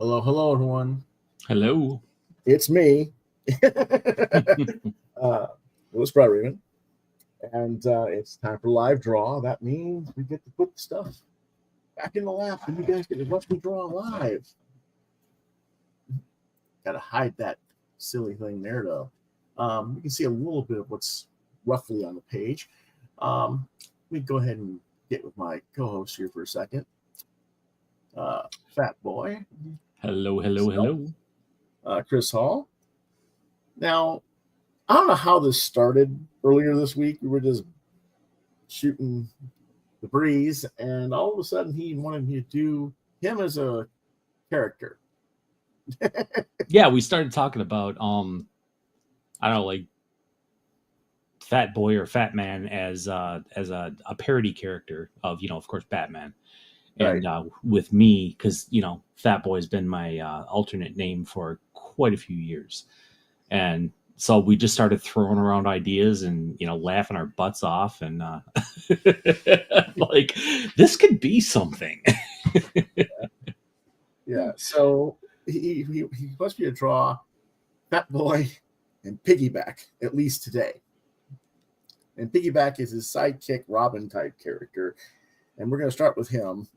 Hello, hello, everyone. Hello. It's me. Louis Raven. And it's time for live draw. That means we get to put the stuff back in the lap and you guys get to watch me draw live. Gotta hide that silly thing there, though. You can see a little bit of what's roughly on the page. Let me go ahead and get with my co-host here for a second. Fatboy. Hello, hello, hello. Chris Hall. Now, I don't know how this started earlier this week. We were just shooting the breeze, and all of a sudden he wanted me to do him as a character. Yeah, we started talking about I don't know, like Fat Boy or Fat Man as a parody character of, of course, Batman. And Right. with me, because Fat Boy has been my alternate name for quite a few years, and so we just started throwing around ideas and laughing our butts off, and like this could be something. Yeah. So he wants me to draw Fat Boy and Piggyback, at least today. And Piggyback is his sidekick Robin type character. And we're going to start with him.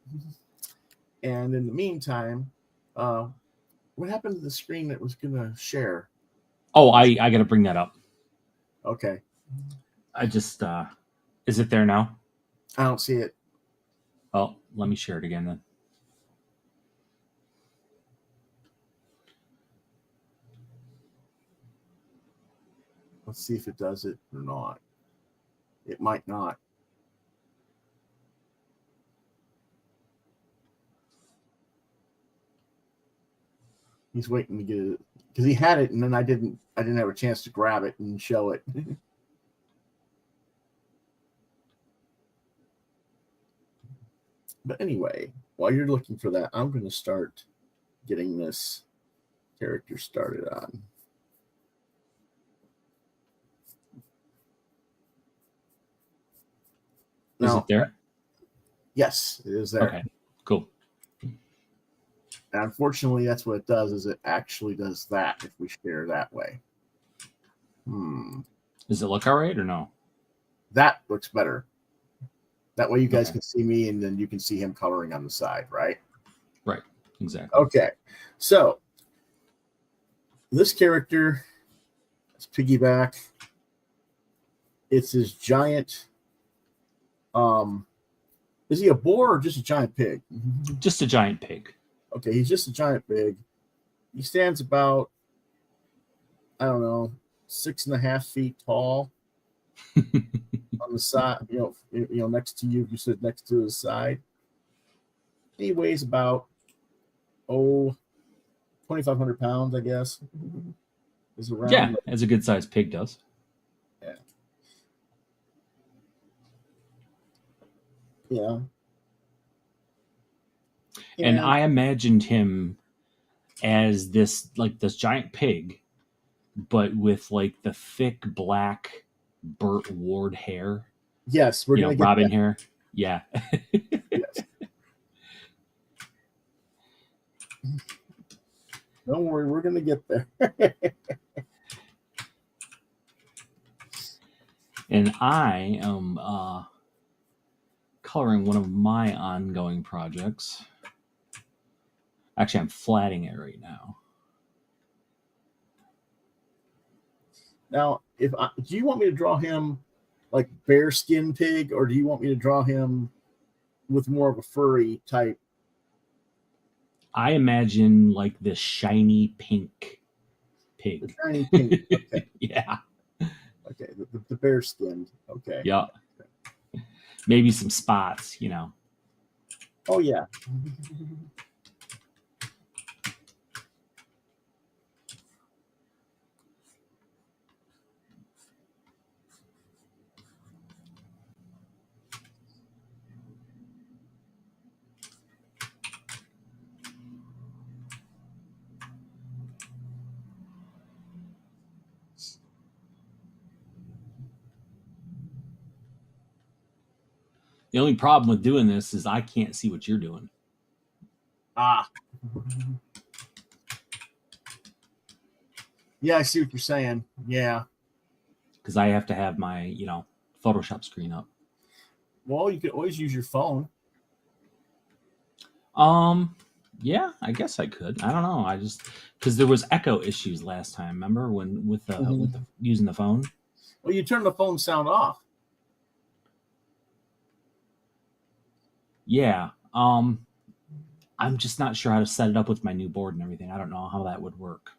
And in the meantime, what happened to the screen that was going to share? Oh, I got to bring that up. Okay. I just, is it there now? I don't see it. Oh, let me share it again then. Let's see if it does it or not. It might not. He's waiting to get it because he had it, and then I didn't have a chance to grab it and show it. But anyway, while you're looking for that, I'm going to start getting this character started on. Is it there? Yes, it is there. Okay, cool. And unfortunately, that's what it does, is it actually does that if we share that way. Does it look all right or no? That looks better. That way you guys can see me, and then you can see him coloring on the side, right? Right, exactly. Okay, so this character is Piggyback. It's his giant... is he a boar or just a giant pig? Just a giant pig. Okay, he's just a giant pig. He stands about, I don't know, 6.5 feet tall on the side. Next to you. You said next to his side. He weighs about 2,500 pounds, I guess. Is around. Yeah, as a good sized pig does. Yeah. Yeah. And I imagined him as this giant pig, but with like the thick black Burt Ward hair. Yes, we're gonna get Robin that. hair. Yeah. Yes. Don't worry, we're gonna get there. And I am coloring one of my ongoing projects. Actually, I'm flatting it right now. Now, do you want me to draw him like bear skin pig, or do you want me to draw him with more of a furry type? I imagine like this shiny pink pig. The shiny pink. Okay. Yeah. Okay, the bear skinned. Okay. Yeah. Maybe some spots, Oh, yeah. The only problem with doing this is I can't see what you're doing. Ah. Yeah, I see what you're saying. Yeah. because I have to have my Photoshop screen up. Well, you could always use your phone. Yeah, I guess I could. I don't know. I just because there was echo issues last time. Remember when with the using the phone? Well, you turn the phone sound off. Yeah. I'm just not sure how to set it up with my new board and everything. I don't know how that would work.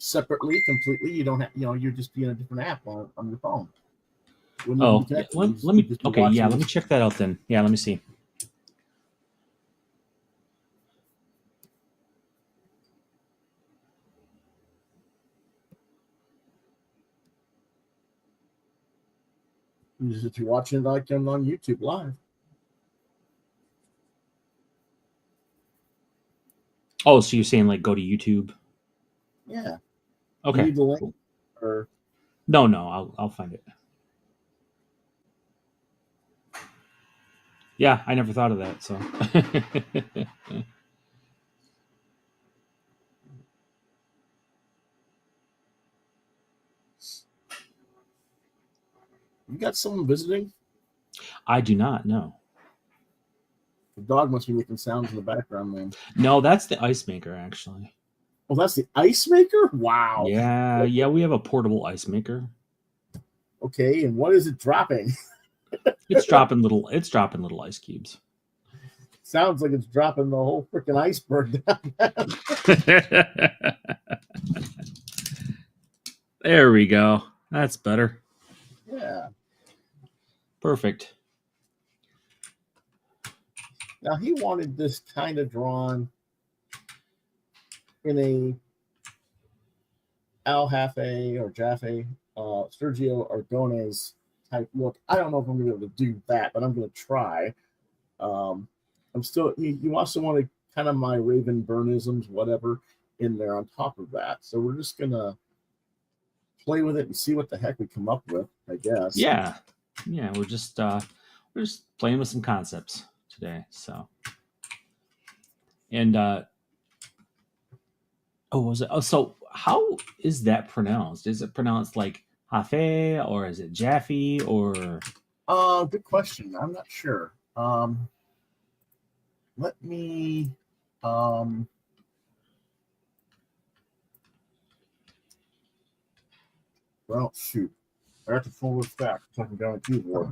Separately, completely. You don't have, you're just be in a different app on your phone. Wouldn't even be Oh, yeah. connected. Let You'd me. just be Okay, yeah. watching Let me this. check that out then. Yeah, let me see. If you're watching it like them on YouTube live. Oh, so you're saying like go to YouTube? Yeah. You Okay. need the link Cool. or No, I'll find it. Yeah, I never thought of that. So. you got someone visiting. I do not know. The dog must be making sounds in the background, man. No, that's the ice maker actually. Oh, that's the ice maker? Wow. Yeah, we have a portable ice maker. Okay, and what is it dropping? It's dropping little ice cubes. Sounds like it's dropping the whole freaking iceberg down. There we go. That's better. Yeah. Perfect. Now he wanted this kind of drawn in a Jaffee or Jaffee, Sergio Argones type look. I don't know if I'm going to be able to do that, but I'm going to try. I'm still. You also want to kind of my Ravenisms, whatever, in there on top of that. So we're just gonna play with it and see what the heck we come up with. I guess. Yeah. We're just playing with some concepts today. So. And was it? Oh, so how is that pronounced? Is it pronounced like Jaffee or is it Jaffee or? Good question. I'm not sure. Let me. Well, shoot. I have to full this back so I can go on keyboard.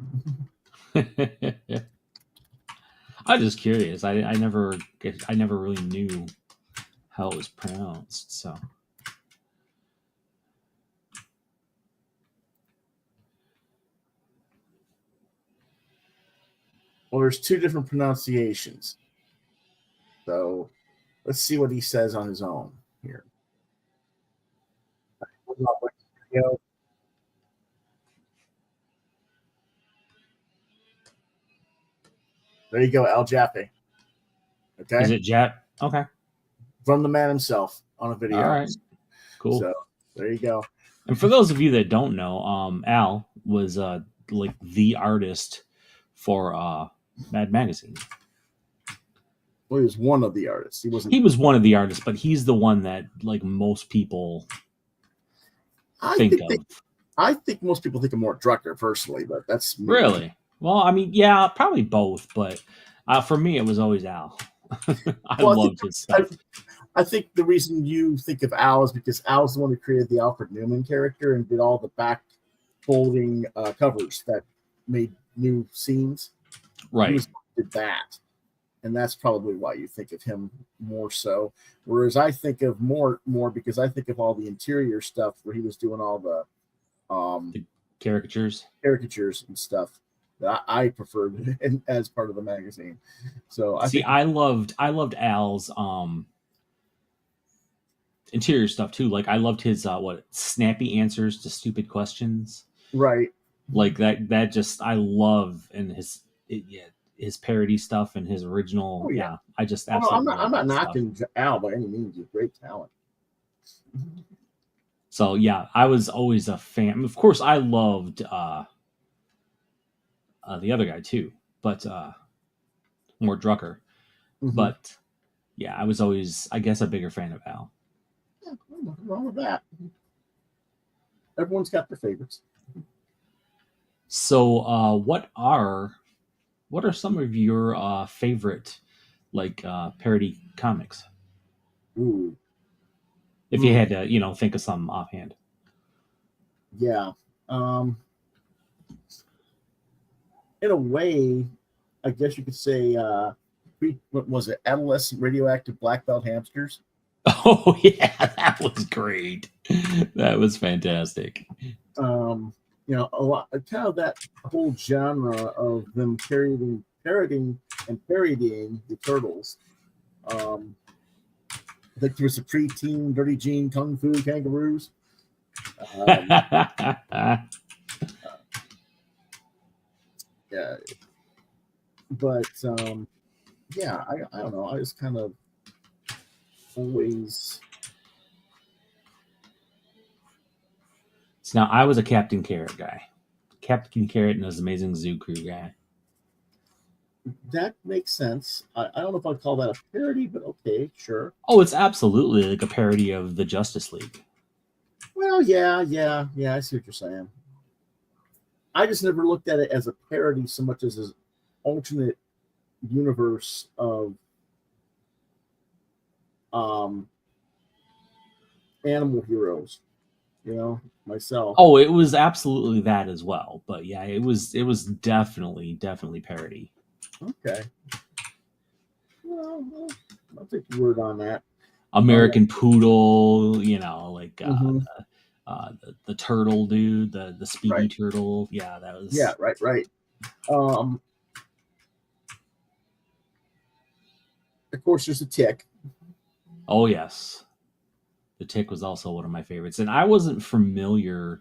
I'm just curious. I never really knew how it was pronounced. So. Well, there's two different pronunciations. So let's see what he says on his own here. There you go, Al Jaffee. Okay. Is it Jap? Okay. From the man himself on a video. All right. Cool. So there you go. And for those of you that don't know, Al was like the artist for Mad Magazine. Well, he was one of the artists. He wasn't. He was one of the artists, but he's the one that like most people think of. I think most people think of Mort Drucker personally, but that's me. Really. Well, I mean, yeah, probably both, but for me, it was always Al. I loved his stuff. I think the reason you think of Al is because Al's the one who created the Alfred Newman character and did all the back folding covers that made new scenes. Right. He did that. And that's probably why you think of him more so. Whereas I think of more because I think of all the interior stuff where he was doing all the caricatures and stuff that I preferred as part of the magazine. So I loved Al's interior stuff too. Like I loved his snappy answers to stupid questions. Right. Like that just I love and his parody stuff and his original. Oh, yeah. I just absolutely. I'm not knocking Al by any means. He's a great talent. So yeah, I was always a fan. Of course, I loved the other guy too, but Mort Drucker. Mm-hmm. But yeah, I was always, I guess, a bigger fan of Al. Yeah, nothing wrong with that. Everyone's got their favorites. So, what are some of your favorite parody comics? Ooh, If you had to, think of some offhand. yeah. In a way, I guess you could say, what was it? Adolescent radioactive black belt hamsters. Oh yeah, that was great. That was fantastic. A lot, kind of that whole genre of them parodying the turtles. I think there was a preteen Dirty Jean Kung Fu Kangaroos. Yeah, but yeah, I don't know. I was kind of always. So now I was a Captain Carrot guy. Captain Carrot and his Amazing Zoo Crew guy. That makes sense. I don't know if I'd call that a parody, but okay, sure. Oh, it's absolutely like a parody of the Justice League. Well, yeah, I see what you're saying. I just never looked at it as a parody so much as an alternate universe of animal heroes. Myself. Oh, it was absolutely that as well. But yeah, it was definitely parody. Okay. Well, I'll take your word on that. American Poodle, the turtle dude, the Speedy Turtle. Yeah, that was. Yeah, right. Of course, there's a Tick. Oh yes, the Tick was also one of my favorites, and I wasn't familiar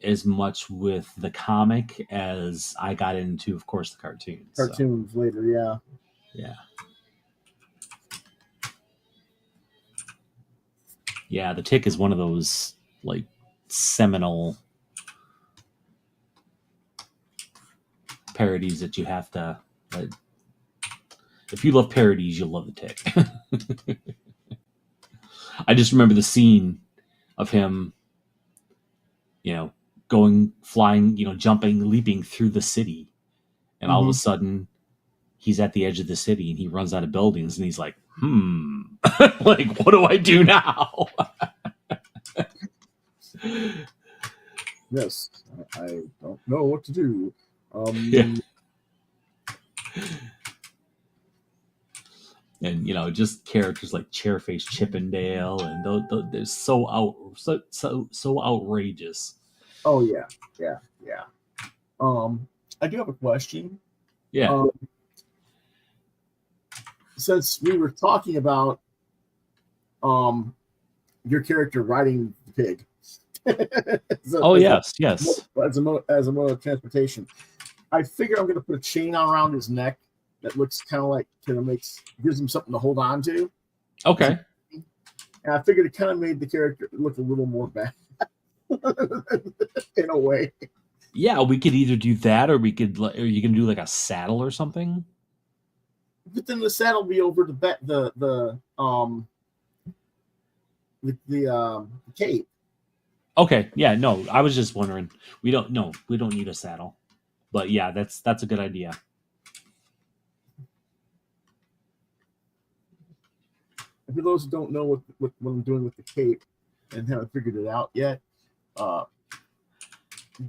as much with the comic as I got into, of course, the cartoons. Cartoons later, yeah. Yeah, the Tick is one of those seminal parodies that you have to. If you love parodies, you'll love the Tick. I just remember the scene of him, going, flying, jumping, leaping through the city, and all of a sudden, he's at the edge of the city and he runs out of buildings, and he's like, what do I do now? Yes, I don't know what to do. Yeah. And just characters like Chairface Chippendale, and they're so outrageous. Oh yeah. I do have a question. Yeah. Since we were talking about your character riding the pig. Yes. As a mode of transportation, I figure I'm going to put a chain around his neck that looks gives him something to hold on to. Okay. And I figured it kind of made the character look a little more bad in a way. Yeah, we could either do that, or you can do like a saddle or something. But then the saddle be over the cape. Okay, yeah, no, I was just wondering. We don't need a saddle, but yeah, that's a good idea. For those who don't know what I'm doing with the cape and haven't figured it out yet,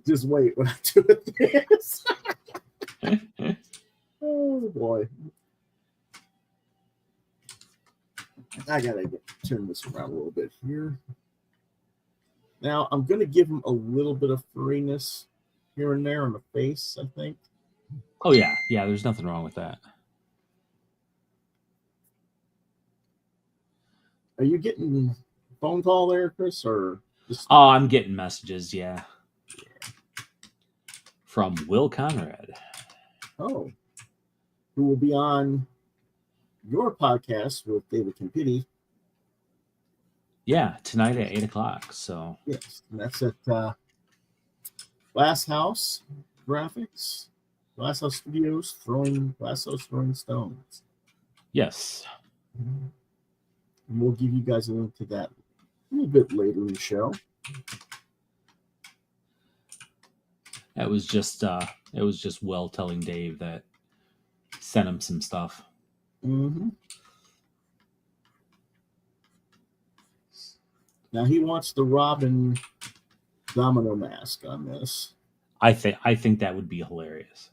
just wait when I do this. Oh boy. I gotta turn this around a little bit here. Now I'm gonna give him a little bit of furriness here and there on the face, I think. Oh yeah, there's nothing wrong with that. Are you getting a phone call there, Chris, or just... Oh, I'm getting messages, yeah. From Will Conrad. Oh. Who will be on your podcast with David Campiti. Yeah, tonight at 8:00. So yes, and that's at Glass House Graphics, Glass House Studios, Throwing Stones. Yes. And we'll give you guys a link to that a little bit later in the show. It was just Will telling Dave that sent him some stuff. Mm-hmm. Now he wants the Robin domino mask on this. I think that would be hilarious.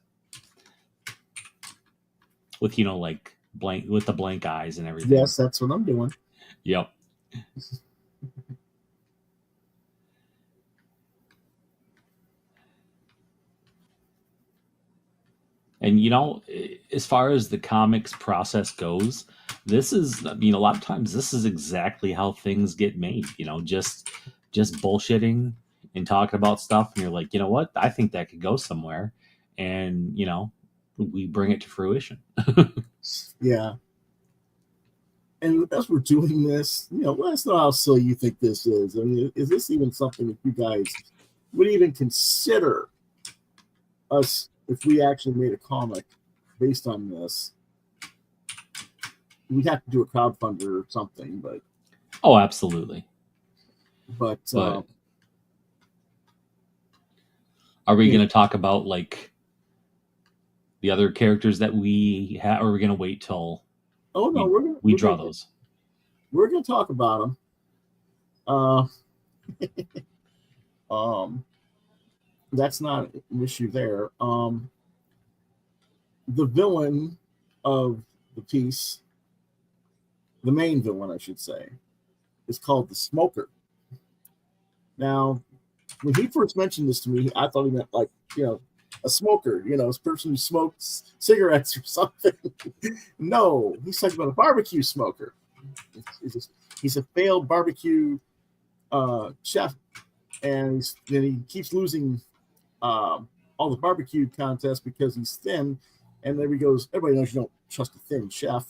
With like blank with the blank eyes and everything. Yes, that's what I'm doing. Yep. And as far as the comics process goes, this is, a lot of times this is exactly how things get made. Just bullshitting and talking about stuff, and you're like, you know what? I think that could go somewhere, and we bring it to fruition. Yeah. And as we're doing this, let us know how silly you think this is. I mean, is this even something that you guys would even consider us if we actually made a comic based on this? We'd have to do a crowdfunder or something, but oh, absolutely. But are we going to talk about like the other characters that we have, or are we going to wait till? Oh no, we draw those. We're going to talk about them. That's not an issue there. The villain of the piece, the main villain, I should say, is called the Smoker. Now, when he first mentioned this to me, I thought he meant like, a smoker, a person who smokes cigarettes or something. No, he's talking about a barbecue smoker. He's a failed barbecue chef, and then he keeps losing all the barbecue contests because he's thin. And there he goes, everybody knows you don't trust a thin chef.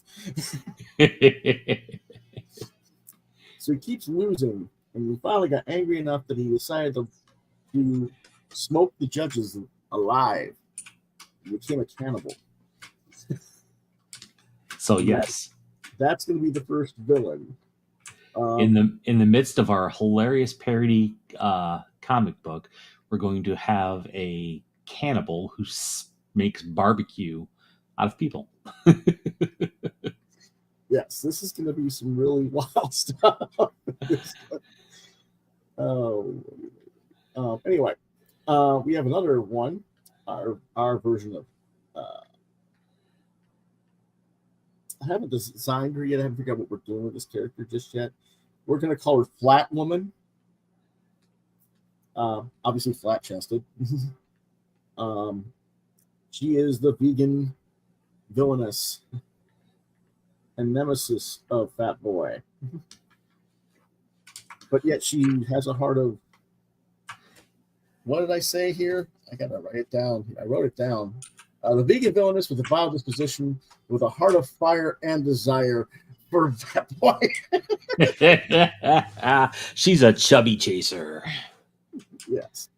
So he keeps losing, and he finally got angry enough that he decided to smoke the judges alive. He became a cannibal. So yes, that's going to be the first villain. In the midst of our hilarious parody comic book, we're going to have a cannibal who makes barbecue out of people. Yes, this is going to be some really wild stuff. Anyway, we have another one, our version of. I haven't designed her yet. I haven't figured out what we're doing with this character just yet. We're going to call her Flat Woman. Obviously, flat chested. She is the vegan villainess and nemesis of Fatboy. But yet she has a heart of. What did I say here? I got to write it down. I wrote it down. The vegan villainess with a vile disposition, with a heart of fire and desire for Fatboy. She's a chubby chaser. Yes.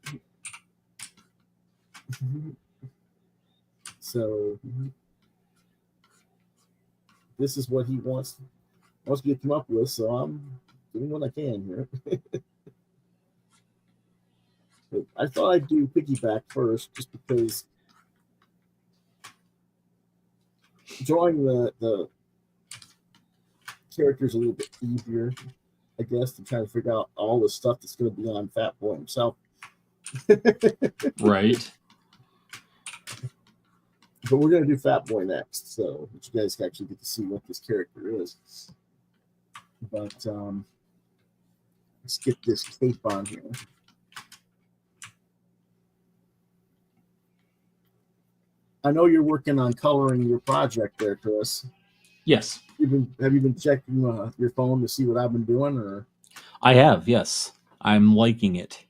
So this is what he wants to get come up with. So I'm doing what I can here. I thought I'd do piggyback first, just because drawing the characters a little bit easier, I guess, to try to figure out all the stuff that's going to be on Fatboy himself. Right. But we're going to do Fatboy next, so that you guys can actually get to see what this character is. But let's get this cape on here. I know you're working on coloring your project there, Chris. Yes. Have you been checking your phone to see what I've been doing, or? I have, yes. I'm liking it.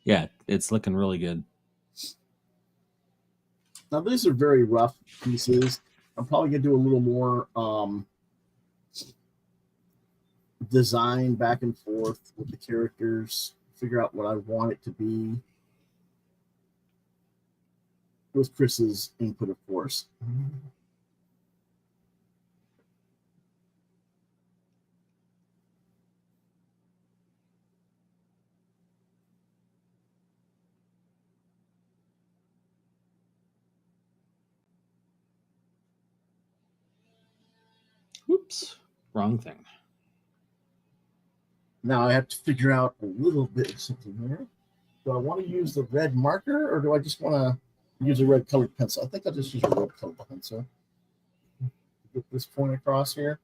Yeah, it's looking really good. Now, these are very rough pieces. I'm probably going to do a little more design back and forth with the characters, figure out what I want it to be. with Chris's input, of course. Oops, wrong thing. Now I have to figure out a little bit of something here. Do I want to use the red marker, or do I just want to use a red colored pencil? I think I'll just use a red colored pencil. Get this point across here.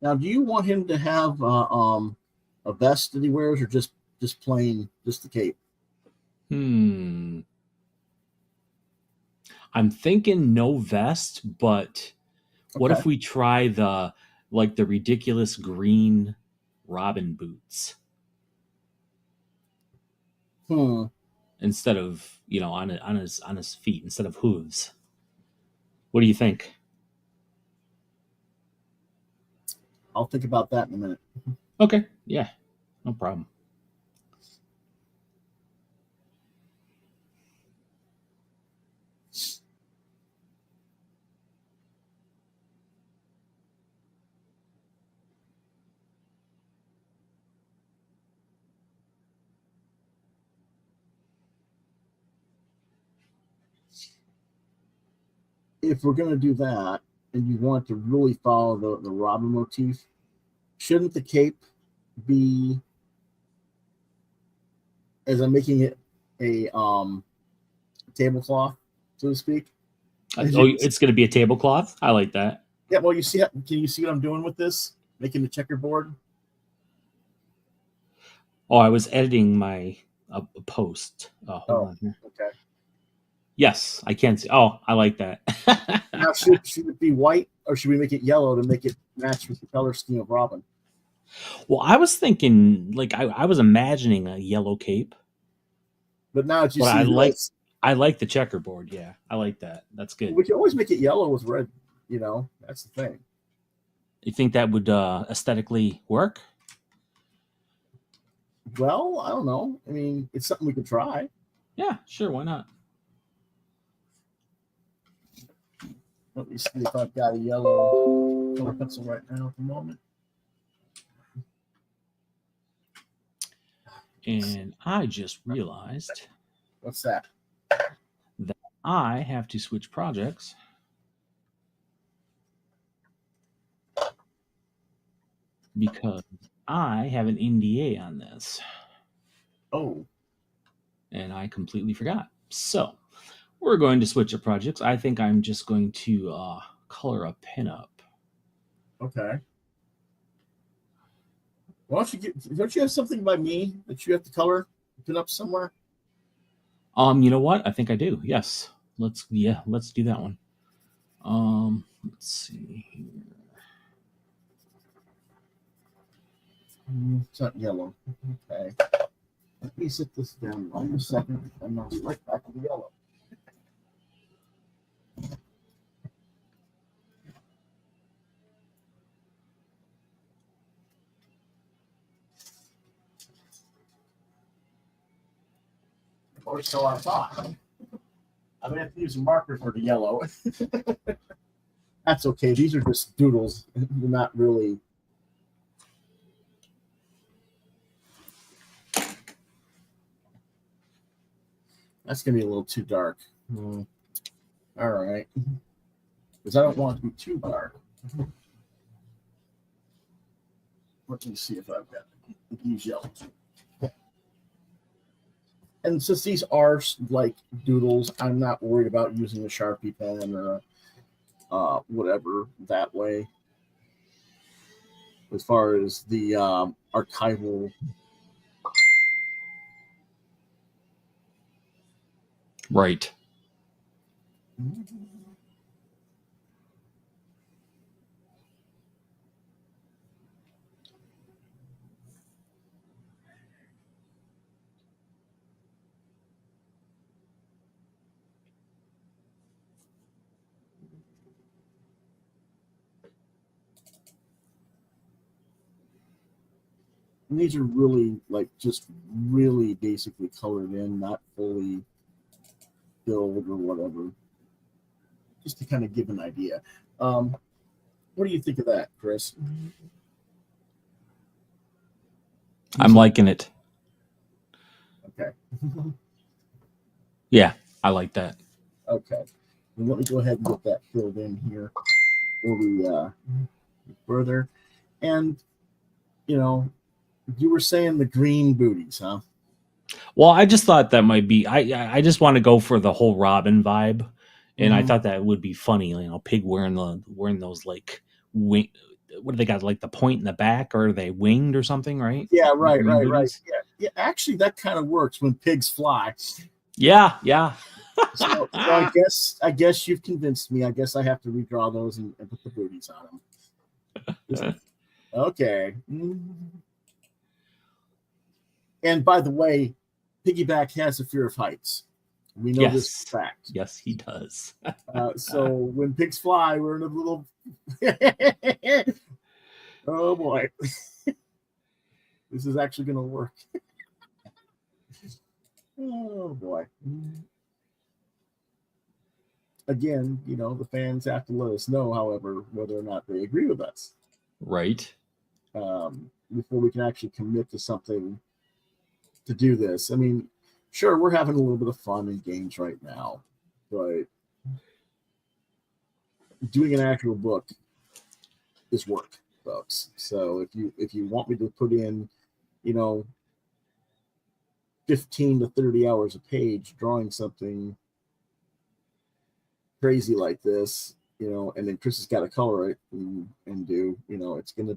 Now, do you want him to have a vest that he wears, or just plain just the cape? I'm thinking no vest, but what if we try the ridiculous green Robin boots instead of on his feet instead of hooves? What do you think? I'll think about that in a minute. Okay, yeah, no problem. If we're going to do that, and you want to really follow the Robin motif, shouldn't the cape be, as I'm making it a tablecloth, so to speak? It's going to be a tablecloth. I like that. Yeah. Well, can you see what I'm doing with this? Making the checkerboard. Oh, I was editing my post. Hold on here. Okay. Yes, I can see. Oh, I like that. Now, should it be white, or should we make it yellow to make it match with the color scheme of Robin? Well, I was thinking, I was imagining a yellow cape. But now it's just. I like the checkerboard. Yeah, I like that. That's good. We can always make it yellow with red. That's the thing. You think that would aesthetically work? Well, I don't know. I mean, it's something we could try. Yeah, sure. Why not? Let me see if I've got a yellow color pencil right now at the moment. And I just realized. What's that? That I have to switch projects. Because I have an NDA on this. Oh. And I completely forgot. So we're going to switch up projects. I think I'm just going to color a pinup. Okay. Why don't you have something by me that you have to color pin up somewhere? You know what? I think I do. Yes. Let's do that one. Let's see here. It's not yellow. Okay. Let me sit this down one second, and I'll right back to the yellow. Or so I thought. I'm going to have to use a marker for the yellow. That's okay. These are just doodles. They're not really. That's going to be a little too dark. All right. Because I don't want it to be too dark. Let me see if I've got these yellow. And since these are like doodles, I'm not worried about using a Sharpie pen or whatever that way. As far as the archival Right. And these are really like just really basically colored in, not fully filled or whatever, just to kind of give an idea. What do you think of that, Chris? I'm liking it. Okay. Yeah, I like that. Okay. And let me go ahead and get that filled in here before we further. And, you know, you were saying the green booties, huh? Well, I just thought that might be. I just want to go for the whole Robin vibe, and I Mhm. thought that would be funny. You know, Pig wearing those like wing. What do they got? Like the point in the back, or are they winged or something? Right? Yeah, The right, green right, right. booties. Yeah, yeah. Actually, that kind of works when pigs fly. Yeah, yeah. So I guess you've convinced me. I guess I have to redraw those and put the booties on them. Just, okay. And by the way, Piggyback has a fear of heights. We know this Yes, for a fact. yes, he does. So when pigs fly, we're in a little. Oh boy, this is actually going to work. Oh boy. Again, you know, the fans have to let us know, however, whether or not they agree with us Right. before we can actually commit to something to do this. I mean, sure, we're having a little bit of fun and games right now, but doing an actual book is work, folks. So if you want me to put in, you know, 15 to 30 hours a page drawing something crazy like this, you know, and then Chris has got to color it and do, you know, it's gonna,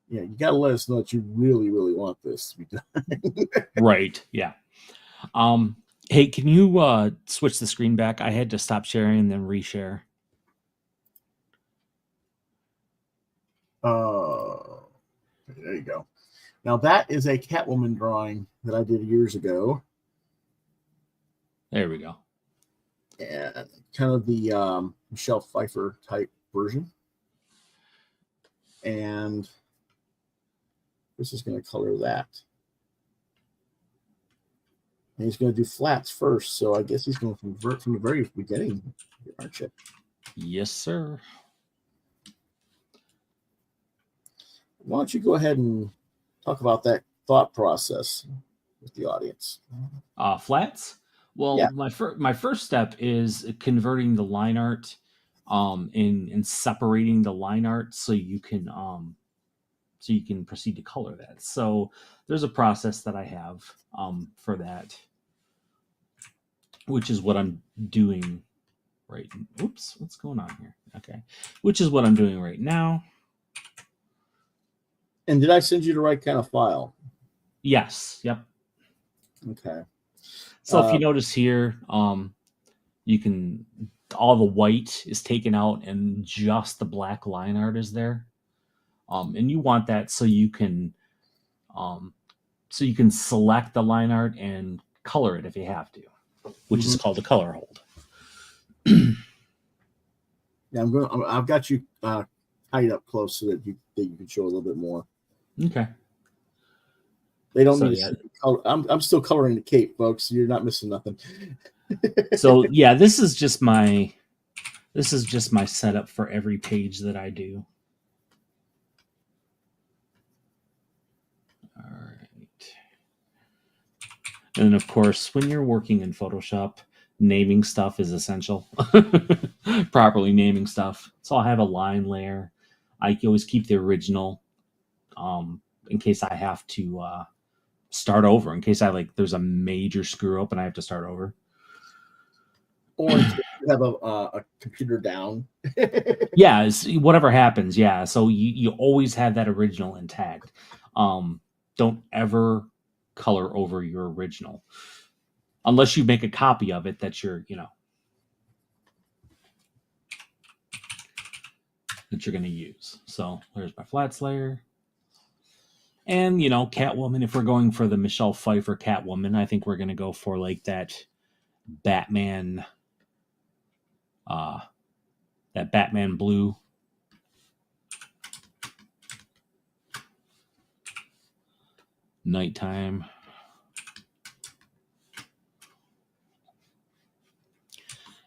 you know, you got to let us know that you really, really want this to be done. Right. Yeah. Hey, can you switch the screen back? I had to stop sharing and then reshare. There you go. Now that is a Catwoman drawing that I did years ago, There we go. and kind of the Michelle Pfeiffer type version. And this is going to color that. And he's going to do flats first, so I guess he's going to convert from the very beginning, aren't you? Yes, sir. Why don't you go ahead and talk about that thought process with the audience? Flats. Well, Yeah. my first step is converting the line art, and separating the line art so you can proceed to color that. So there's a process that I have for that, which is what I'm doing right. Oops, what's going on here? Okay, which is what I'm doing right now. And did I send you the right kind of file? Yes. Yep. Okay. So if you notice here, you can all the white is taken out and just the black line art is there. And you want that so you can select the line art and color it if you have to, which is called a color hold. Yeah, I've got you tied up close so that you can show a little bit more. Okay. They don't So, need to see the color. I'm still coloring the cape, folks. So you're not missing nothing. So yeah, this is just my setup for every page that I do. All right. And then of course, when you're working in Photoshop, naming stuff is essential. Properly naming stuff. So I'll have a line layer. I always keep the original in case I have to start over, in case there's a major screw up and I have to start over. Or in case you have a computer down. Yeah, whatever happens. Yeah, so you always have that original intact. Don't ever color over your original. unless you make a copy of it that you're going to use. So there's my flats layer. And, Catwoman, if we're going for the Michelle Pfeiffer Catwoman, I think we're going to go for like that Batman blue. Nighttime.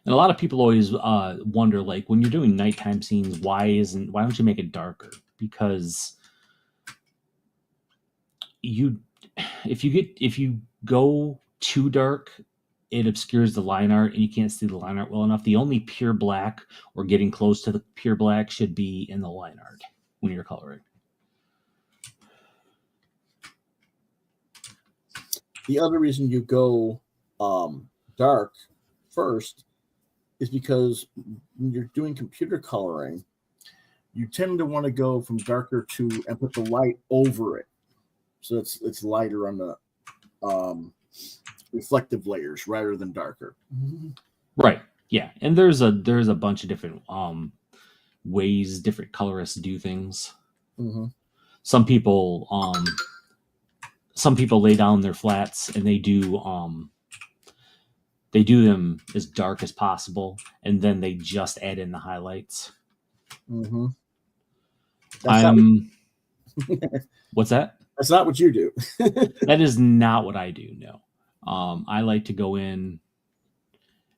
And a lot of people always wonder, like, when you're doing nighttime scenes, why don't you make it darker? Because if you go too dark, it obscures the line art and you can't see the line art well enough. The only pure black or getting close to the pure black should be in the line art when you're coloring. The other reason you go dark first is because when you're doing computer coloring, you tend to want to go from darker to and put the light over it, so it's lighter on the reflective layers rather than darker. Right. Yeah, and there's a bunch of different ways different colorists do things. Mm-hmm. Some people lay down their flats and they do them as dark as possible, and then they just add in the highlights. Mm-hmm. What's that? That's not what you do. That is not what I do. No. I like to go in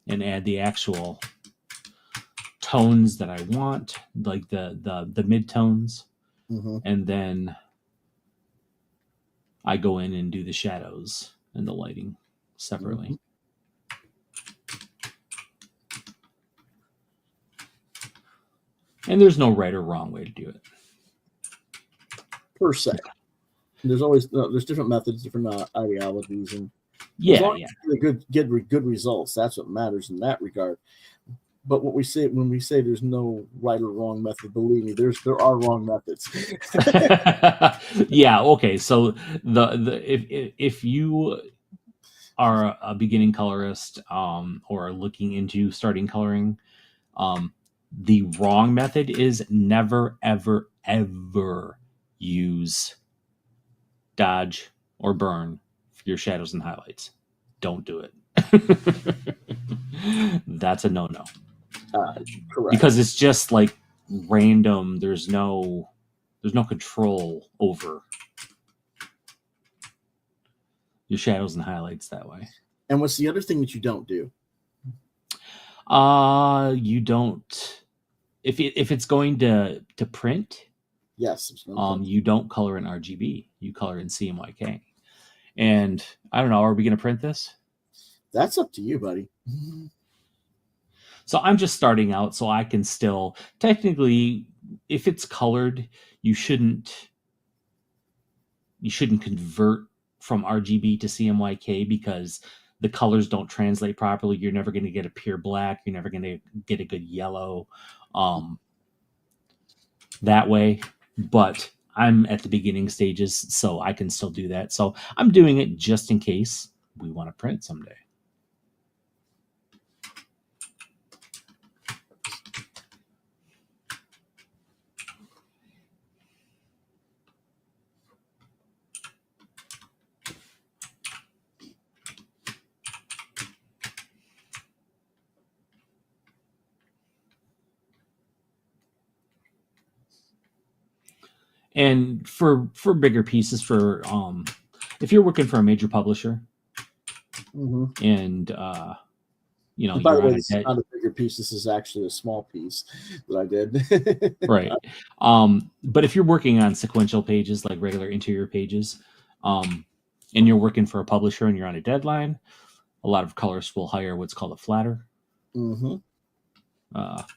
and add the actual tones that I want, like the mid tones, mm-hmm. and then I go in and do the shadows and the lighting separately. Mm-hmm. And there's no right or wrong way to do it. Per se. There's different methods, different ideologies, and get good results. That's what matters in that regard. But when we say there's no right or wrong method, believe me, there are wrong methods. Yeah. Okay. So if you are a beginning colorist or are looking into starting coloring, the wrong method is never, ever, ever use dodge or burn for your shadows and highlights. Don't do it. That's a no-no. Correct. Because it's just like random. There's no control over your shadows and highlights that way. And what's the other thing that you don't do? You don't. If it's going to print, yes, you don't color in RGB. You color in CMYK. And I don't know. Are we going to print this? That's up to you, buddy. So I'm just starting out, so I can still technically, if it's colored, you shouldn't convert from RGB to CMYK because the colors don't translate properly. You're never going to get a pure black. You're never going to get a good yellow that way. But I'm at the beginning stages, so I can still do that. So I'm doing it just in case we want to print someday. And for bigger pieces, for if you're working for a major publisher, mm-hmm. and and by the way, this is not a bigger piece. This is actually a small piece that I did. Right. But if you're working on sequential pages, like regular interior pages, and you're working for a publisher and you're on a deadline, a lot of colorists will hire what's called a flatter, mm-hmm.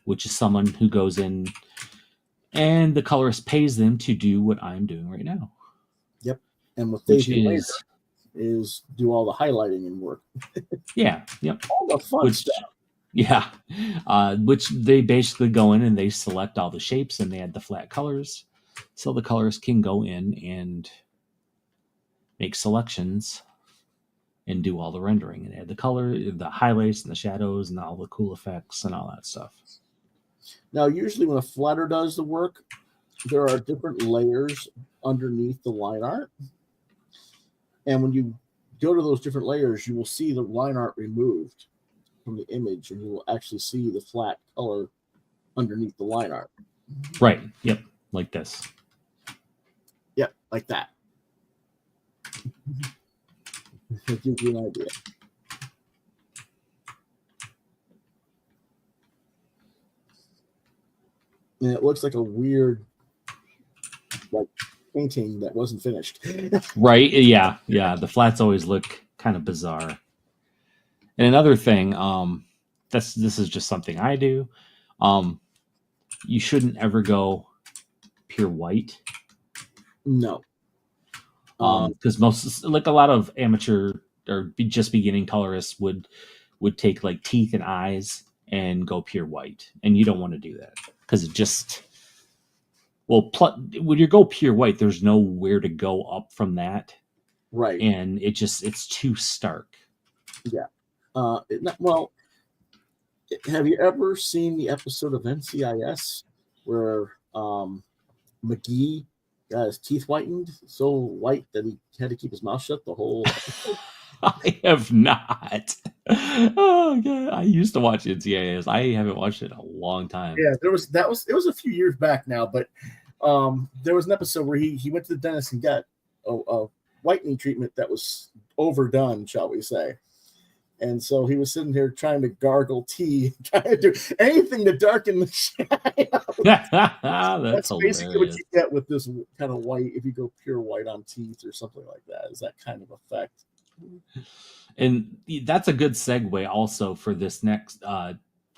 Which is someone who goes in and the colorist pays them to do what I'm doing right now. Yep. And what they do later is do all the highlighting and work. Yeah. Yep. All the fun stuff. Yeah. Which they basically go in and they select all the shapes and they add the flat colors. So the colorist can go in and make selections and do all the rendering and add the color, the highlights and the shadows and all the cool effects and all that stuff. Now, usually when a flatter does the work, there are different layers underneath the line art. And when you go to those different layers, you will see the line art removed from the image, and you will actually see the flat color underneath the line art. Right. Yep. Like this. Yep, like that. It gives you an idea. And it looks like a weird, like, painting that wasn't finished. Right. Yeah. Yeah. The flats always look kind of bizarre. And another thing, this is just something I do. You shouldn't ever go pure white. No. Because most, like a lot of amateur or just beginning colorists would take like teeth and eyes and go pure white, and you don't want to do that because it just when you go pure white, there's nowhere to go up from that, right? And it's too stark. Yeah. Well, have you ever seen the episode of NCIS where McGee got his teeth whitened so white that he had to keep his mouth shut the whole episode? I have not. Oh god, I used to watch NCIS. I haven't watched it in a long time. Yeah, it was a few years back now, but there was an episode where he went to the dentist and got a whitening treatment that was overdone, shall we say. And so he was sitting here trying to gargle tea, trying to do anything to darken the shine. That's basically what you get with this kind of white, if you go pure white on teeth or something like that, is that kind of effect. And that's a good segue also for this next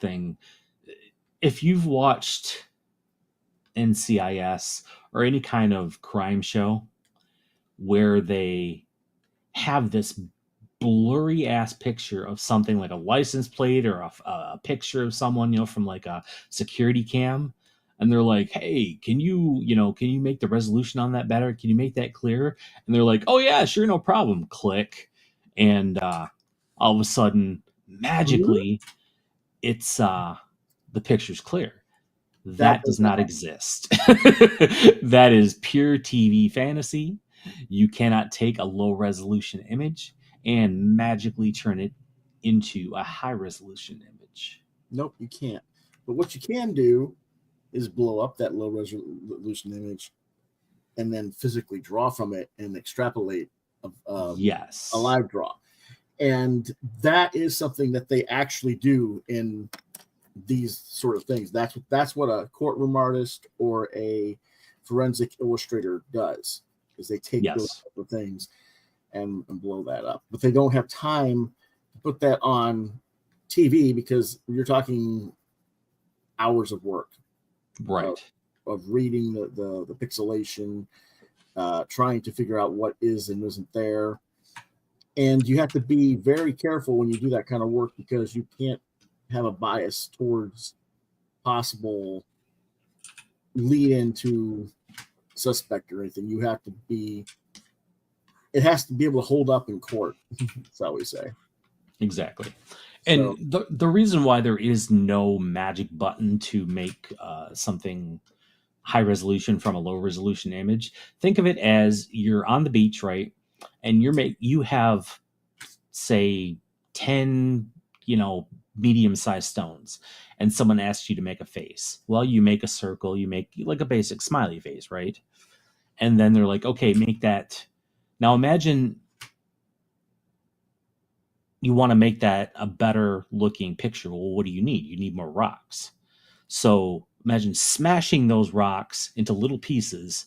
thing. If you've watched NCIS or any kind of crime show where they have this blurry ass picture of something like a license plate or a picture of someone, from like a security cam, and they're like, hey, can you make the resolution on that better? Can you make that clearer? And they're like, oh yeah, sure, no problem. Click. And all of a sudden, magically, it's the picture's clear. That does not exist. That is pure TV fantasy. You cannot take a low resolution image and magically turn it into a high resolution image. Nope, you can't. But what you can do is blow up that low resolution image and then physically draw from it and extrapolate yes, a live draw. And that is something that they actually do in these sort of things. That's what a courtroom artist or a forensic illustrator does, is they take those type of things and blow that up. But they don't have time to put that on TV because you're talking hours of work, right? Of reading the pixelation, trying to figure out what is and isn't there. And you have to be very careful when you do that kind of work because you can't have a bias towards possible lead into suspect or anything. You have to be, it has to be able to hold up in court. That's how we say. Exactly. And the reason why there is no magic button to make something high resolution from a low resolution image, think of it as you're on the beach, right? And you have, say, 10, medium-sized stones, and someone asks you to make a face. Well, you make a circle, you make like a basic smiley face, right? And then they're like, okay, make that. Now imagine you want to make that a better looking picture. Well, what do you need? You need more rocks. So imagine smashing those rocks into little pieces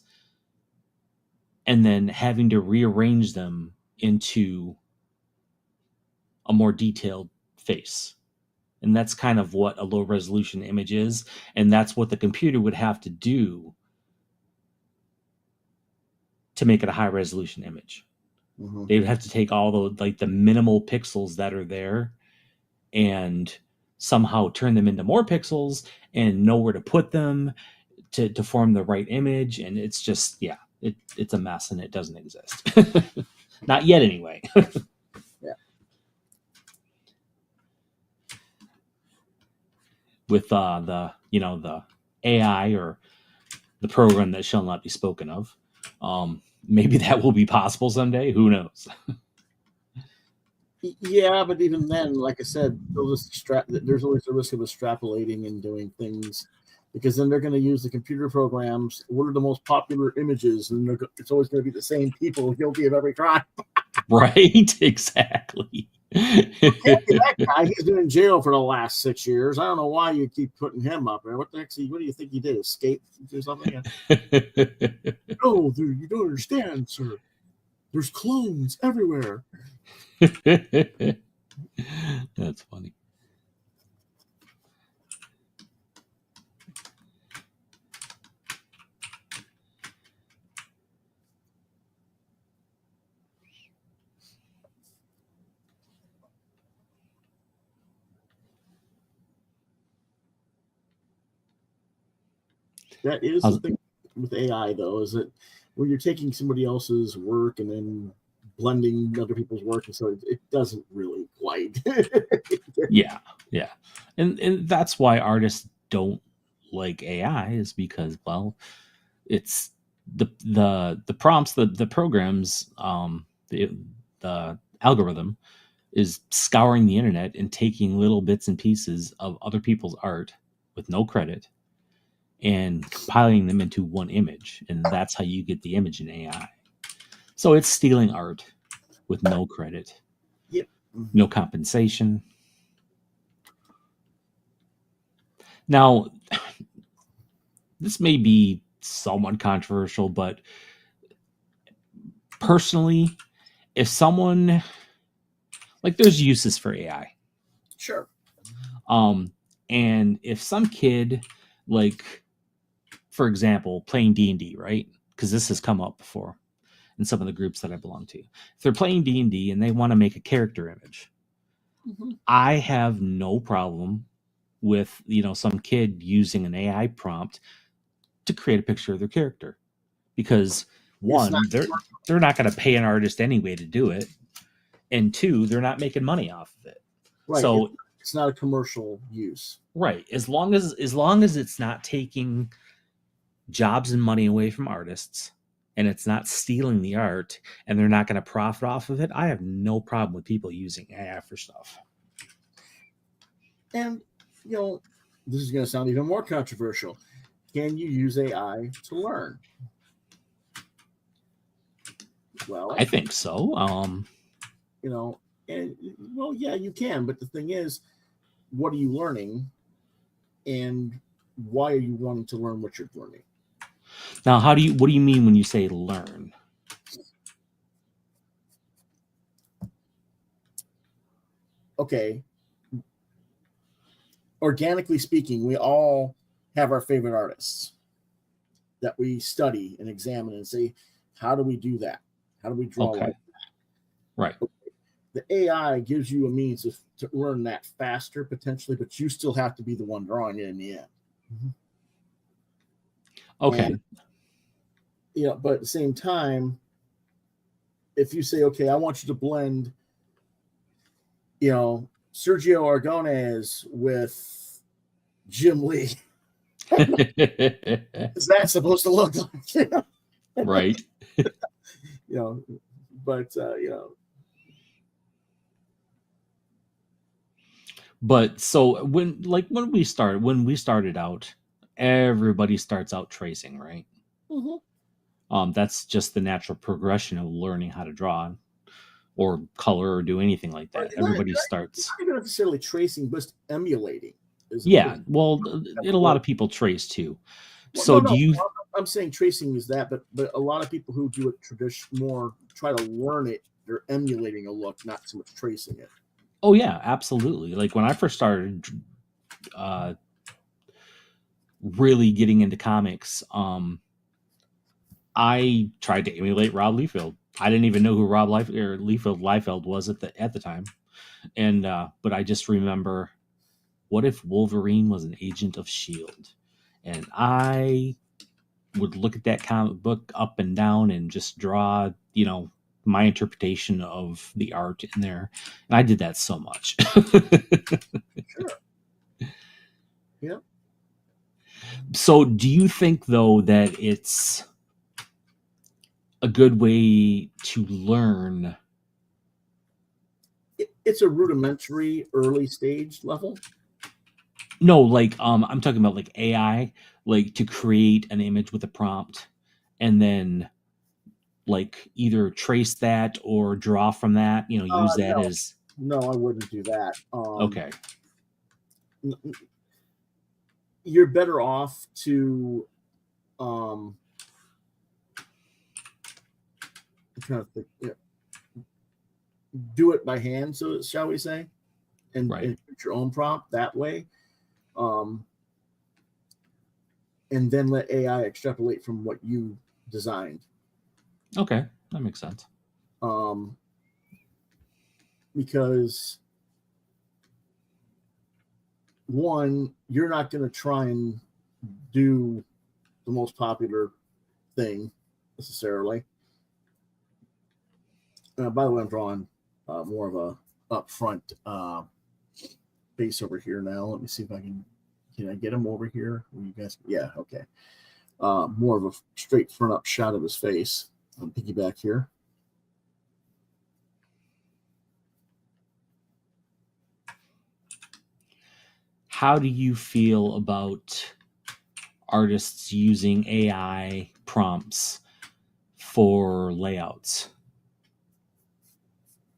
and then having to rearrange them into a more detailed face. And that's kind of what a low resolution image is. And that's what the computer would have to do to make it a high resolution image. Mm-hmm. They would have to take all the minimal pixels that are there and somehow turn them into more pixels and know where to put them to form the right image. And it's just, it's a mess and it doesn't exist. Not yet anyway. Yeah. with the the AI or the program that shall not be spoken of. Maybe that will be possible someday. Who knows? Yeah, but even then, like I said, there's always the risk of extrapolating and doing things, because then they're going to use the computer programs. What are the most popular images? And it's always going to be the same people guilty of every crime. Right? Exactly. Can't be that guy. He's been in jail for the last 6 years. I don't know why you keep putting him up there. What do you think he did? Escape or something? No, you don't understand, sir. There's clones everywhere. That's funny. That is the thing with AI, though, is that when you're taking somebody else's work and then blending other people's work, and so it doesn't really quite. Yeah, and that's why artists don't like AI, is because, well, it's the prompts, the programs, the algorithm is scouring the internet and taking little bits and pieces of other people's art with no credit and compiling them into one image, and that's how you get the image in AI. So it's stealing art with no credit, Yep. no compensation. Now, this may be somewhat controversial, but personally, if someone, like, there's uses for AI. Sure. And if some kid, like, for example, playing D&D, right? Because this has come up before in some of the groups that I belong to. If they're playing D&D and they want to make a character image, I have no problem with, some kid using an AI prompt to create a picture of their character, because one, they're not going to pay an artist anyway to do it, and two, they're not making money off of it. Right. So it's not a commercial use. Right. As long as it's not taking jobs and money away from artists, and it's not stealing the art, and they're not going to profit off of it, I have no problem with people using AI for stuff. And, this is going to sound even more controversial. Can you use AI to learn? Well, I think so. Yeah, you can. But the thing is, what are you learning, and why are you wanting to learn what you're learning? Now, what do you mean when you say learn? Okay. Organically speaking, we all have our favorite artists that we study and examine and say, how do we do that? How do we draw like that? Right. The AI gives you a means to learn that faster, potentially, but you still have to be the one drawing it in the end. Okay. And, but at the same time, if you say, okay, I want you to blend, Sergio Argones with Jim Lee, is that supposed to look like? Right. But so when we started out, everybody starts out tracing, right? That's just the natural progression of learning how to draw or color or do anything like that. Everybody starts. Not even necessarily tracing, but emulating. Yeah, well, a lot of people trace too. So I'm saying tracing is that, but a lot of people who do it more try to learn it. They're emulating a look, not so much tracing it. Oh yeah, absolutely. Like when I first started really getting into comics, I tried to emulate Rob Liefeld. I didn't even know who Rob Liefeld was at the time, and but I just remember, what if Wolverine was an agent of S.H.I.E.L.D.? And I would look at that comic book up and down and just draw, my interpretation of the art in there. And I did that so much. Sure. Yeah. So do you think, though, that it's a good way to learn? It's a rudimentary early stage level. No, like I'm talking about like AI, like to create an image with a prompt and then like either trace that or draw from that, use that No, as no, I wouldn't do that. okay. You're better off to I'm trying to think, do it by hand, so shall we say, and Right. put your own prompt that way, and then let AI extrapolate from what you designed. Okay, that makes sense. Because one, you're not going to try and do the most popular thing necessarily. By the way, I'm drawing more of a upfront base over here now. Let me see if I can I get him over here? You guys, yeah, okay. More of a straight front up shot of his face. On piggyback here. How do you feel about artists using AI prompts for layouts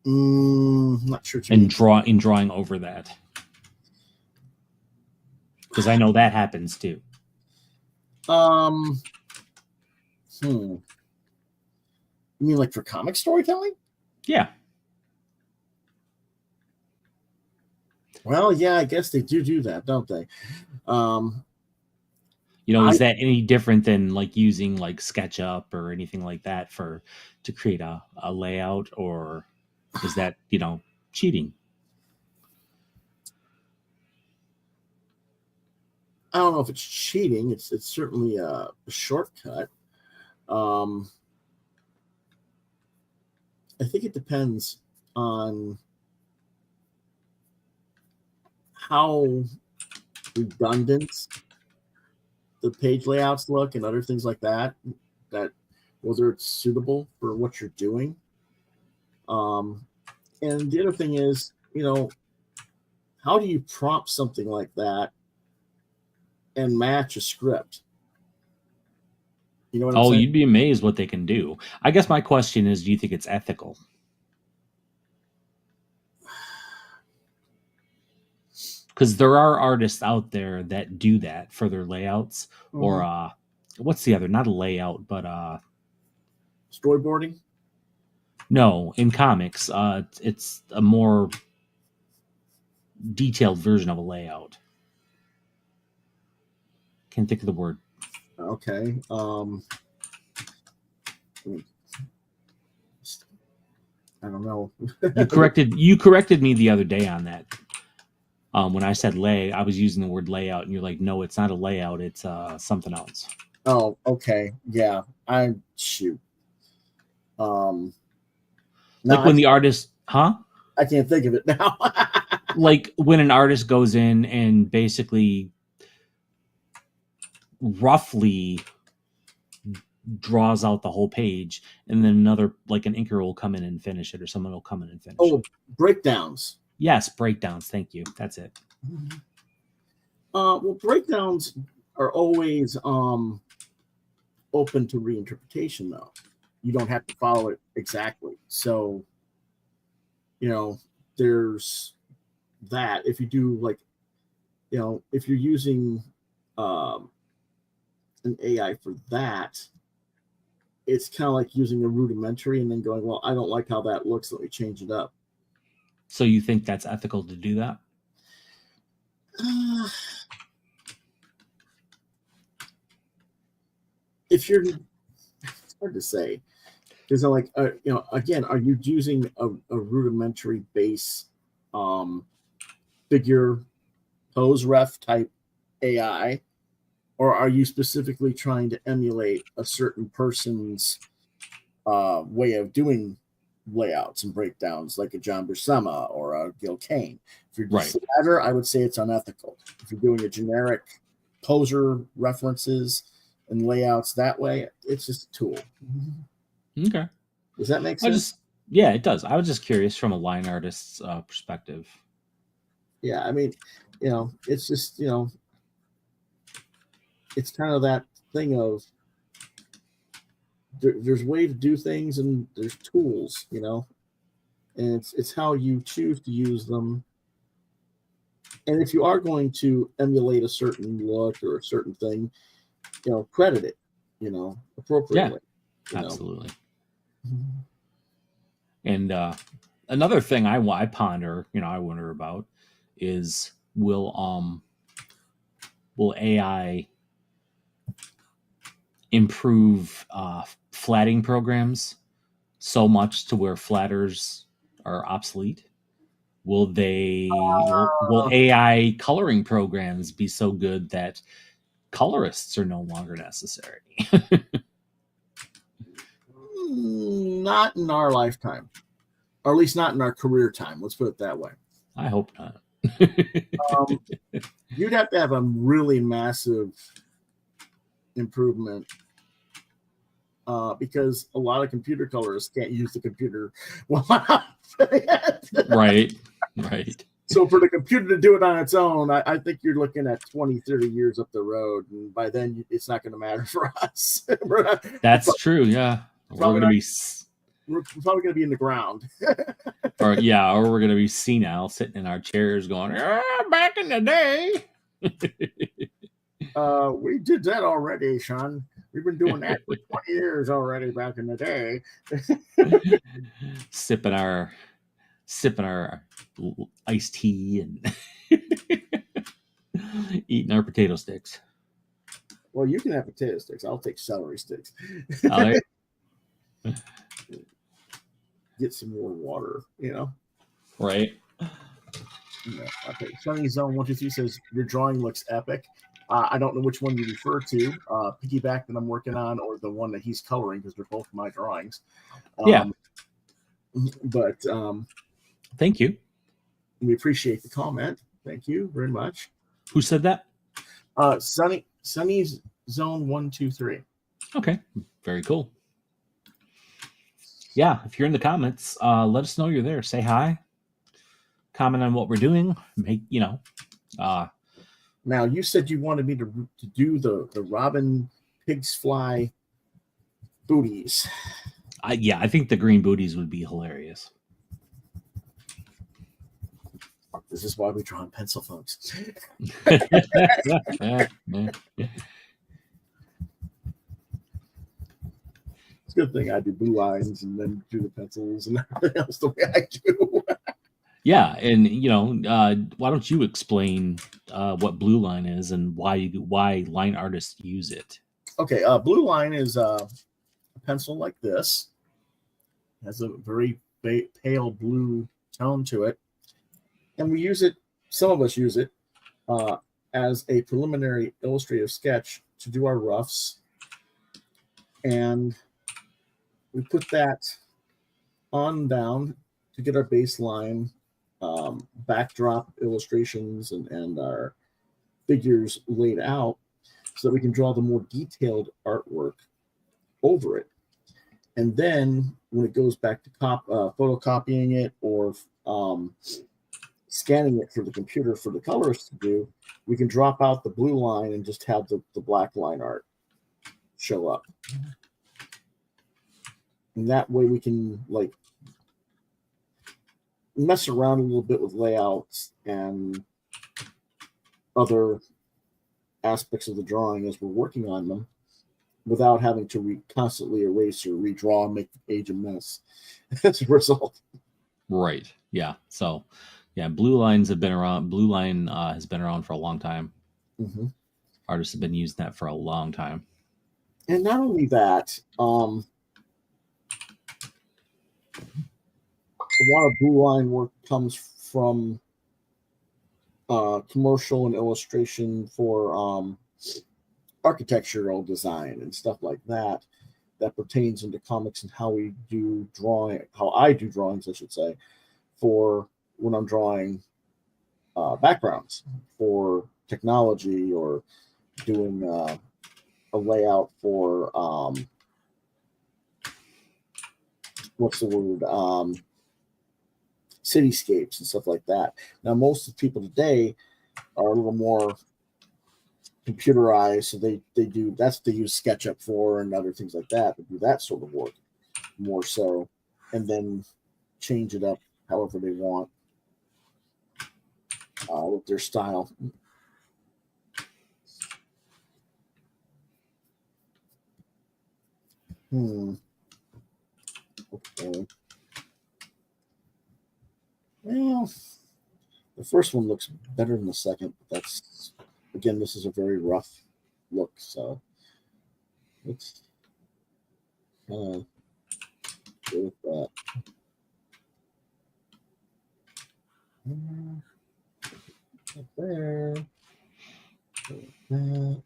Not sure. and drawing over that? Because I know that happens too. You mean like for comic storytelling? Yeah. Well, yeah, I guess they do that, don't they? Is that any different than like using like SketchUp or anything like that to create a layout, or is that cheating? I don't know if it's cheating. It's certainly a shortcut. I think it depends on how redundant the page layouts look and other things like that, whether it's suitable for what you're doing. And the other thing is, how do you prompt something like that and match a script? You know what I'm saying? You'd be amazed what they can do. I guess my question is, do you think it's ethical? Because there are artists out there that do that for their layouts, or what's the other? Not a layout, but storyboarding. No, in comics, it's a more detailed version of a layout. Can't think of the word. Okay. I don't know. You corrected me the other day on that. When I said lay, I was using the word layout, and you're like, no, it's not a layout. It's something else. Oh, okay. Yeah. Shoot. Like when the artist, I can't think of it now. Like when an artist goes in and basically roughly draws out the whole page, and then another, like an inker will come in and finish it, or someone will come in and finish it. Breakdowns. Yes, breakdowns. Thank you. That's it. Well, breakdowns are always open to reinterpretation, though. You don't have to follow it exactly. So, there's that. If you do if you're using an AI for that, it's kind of like using a rudimentary and then going, well, I don't like how that looks. Let me change it up. So you think that's ethical to do that? If you're, it's hard to say. Because again, are you using a rudimentary base figure pose ref type AI, or are you specifically trying to emulate a certain person's way of doing layouts and breakdowns like a John Buscema or a Gil Kane. If you're just Right. the latter, I would say it's unethical. If you're doing a generic poser references and layouts that way, it's just a tool. Okay. Does that make I sense? yeah, it does. I was just curious from a line artist's perspective. Yeah, I mean, it's just, it's kind of that thing of there's a way to do things and there's tools, and it's how you choose to use them. And if you are going to emulate a certain look or a certain thing, credit it, appropriately. Absolutely. Mhm. And another thing I ponder, I wonder about is will AI improve flatting programs so much to where flatters are obsolete? Will AI coloring programs be so good that colorists are no longer necessary? Not in our lifetime, or at least not in our career time. Let's put it that way. I hope not. You'd have to have a really massive improvement because a lot of computer colorists can't use the computer well Right. So for the computer to do it on its own, I think you're looking at 20, 30 years up the road. And by then, it's not going to matter for us. That's true. Yeah. We're going to be... We're probably going to be in the ground. or we're going to be senile sitting in our chairs going, back in the day. We did that already, Sean. We've been doing that for 20 years already back in the day. Sipping our iced tea and eating our potato sticks. Well, you can have potato sticks. I'll take celery sticks. Get some more water, Right. Okay. Sunny Zone 123 says your drawing looks epic. I don't know which one you refer to, Piggyback that I'm working on, or the one that he's coloring, because they're both my drawings. But thank you. We appreciate the comment. Thank you very much. Who said that? Sunny's Zone 123. Okay, very cool. Yeah, if you're in the comments, let us know you're there. Say hi. Comment on what we're doing. Now, you said you wanted me to do the Robin Pigs Fly booties. I think the green booties would be hilarious. This is why we draw in pencil, folks. It's a good thing I do blue lines and then do the pencils and everything else the way I do. Yeah, and why don't you explain what blue line is and why line artists use it? Okay, blue line is a pencil like this. It has a very pale blue tone to it, and we use it. Some of us use it as a preliminary illustrative sketch to do our roughs, and we put that on down to get our baseline. Backdrop illustrations and our figures laid out so that we can draw the more detailed artwork over it. And then when it goes back to photocopying it or scanning it for the computer for the colorist to do, we can drop out the blue line and just have the black line art show up. And that way we can mess around a little bit with layouts and other aspects of the drawing as we're working on them without having to constantly erase or redraw and make the page a mess as a result. Right. Yeah. So, blue lines have been around. Blue line has been around for a long time. Mm-hmm. Artists have been using that for a long time. And not only that, a lot of blue line work comes from commercial and illustration for architectural design and stuff like that that pertains into comics and how we do drawing, how I do drawings, I should say, for when I'm drawing backgrounds for technology or doing a layout for what's the word? Cityscapes and stuff like that. Now, most of the people today are a little more computerized, so they do that's what they use SketchUp for and other things like that. They do that sort of work more so, and then change it up however they want with their style. Okay. Well, the first one looks better than the second, but that's, again, this is a very rough look, so let's go with that. Right there. That.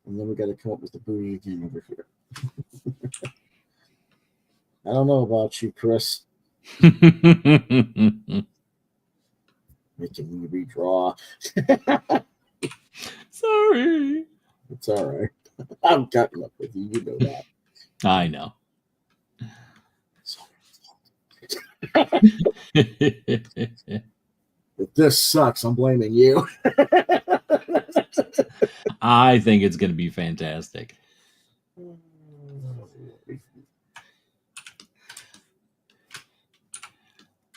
And then we got to come up with the booty again over here. I don't know about you, Chris. Making me redraw. Sorry. It's all right. I'm cutting up with you. You know that. I know. If this sucks, I'm blaming you. I think it's going to be fantastic.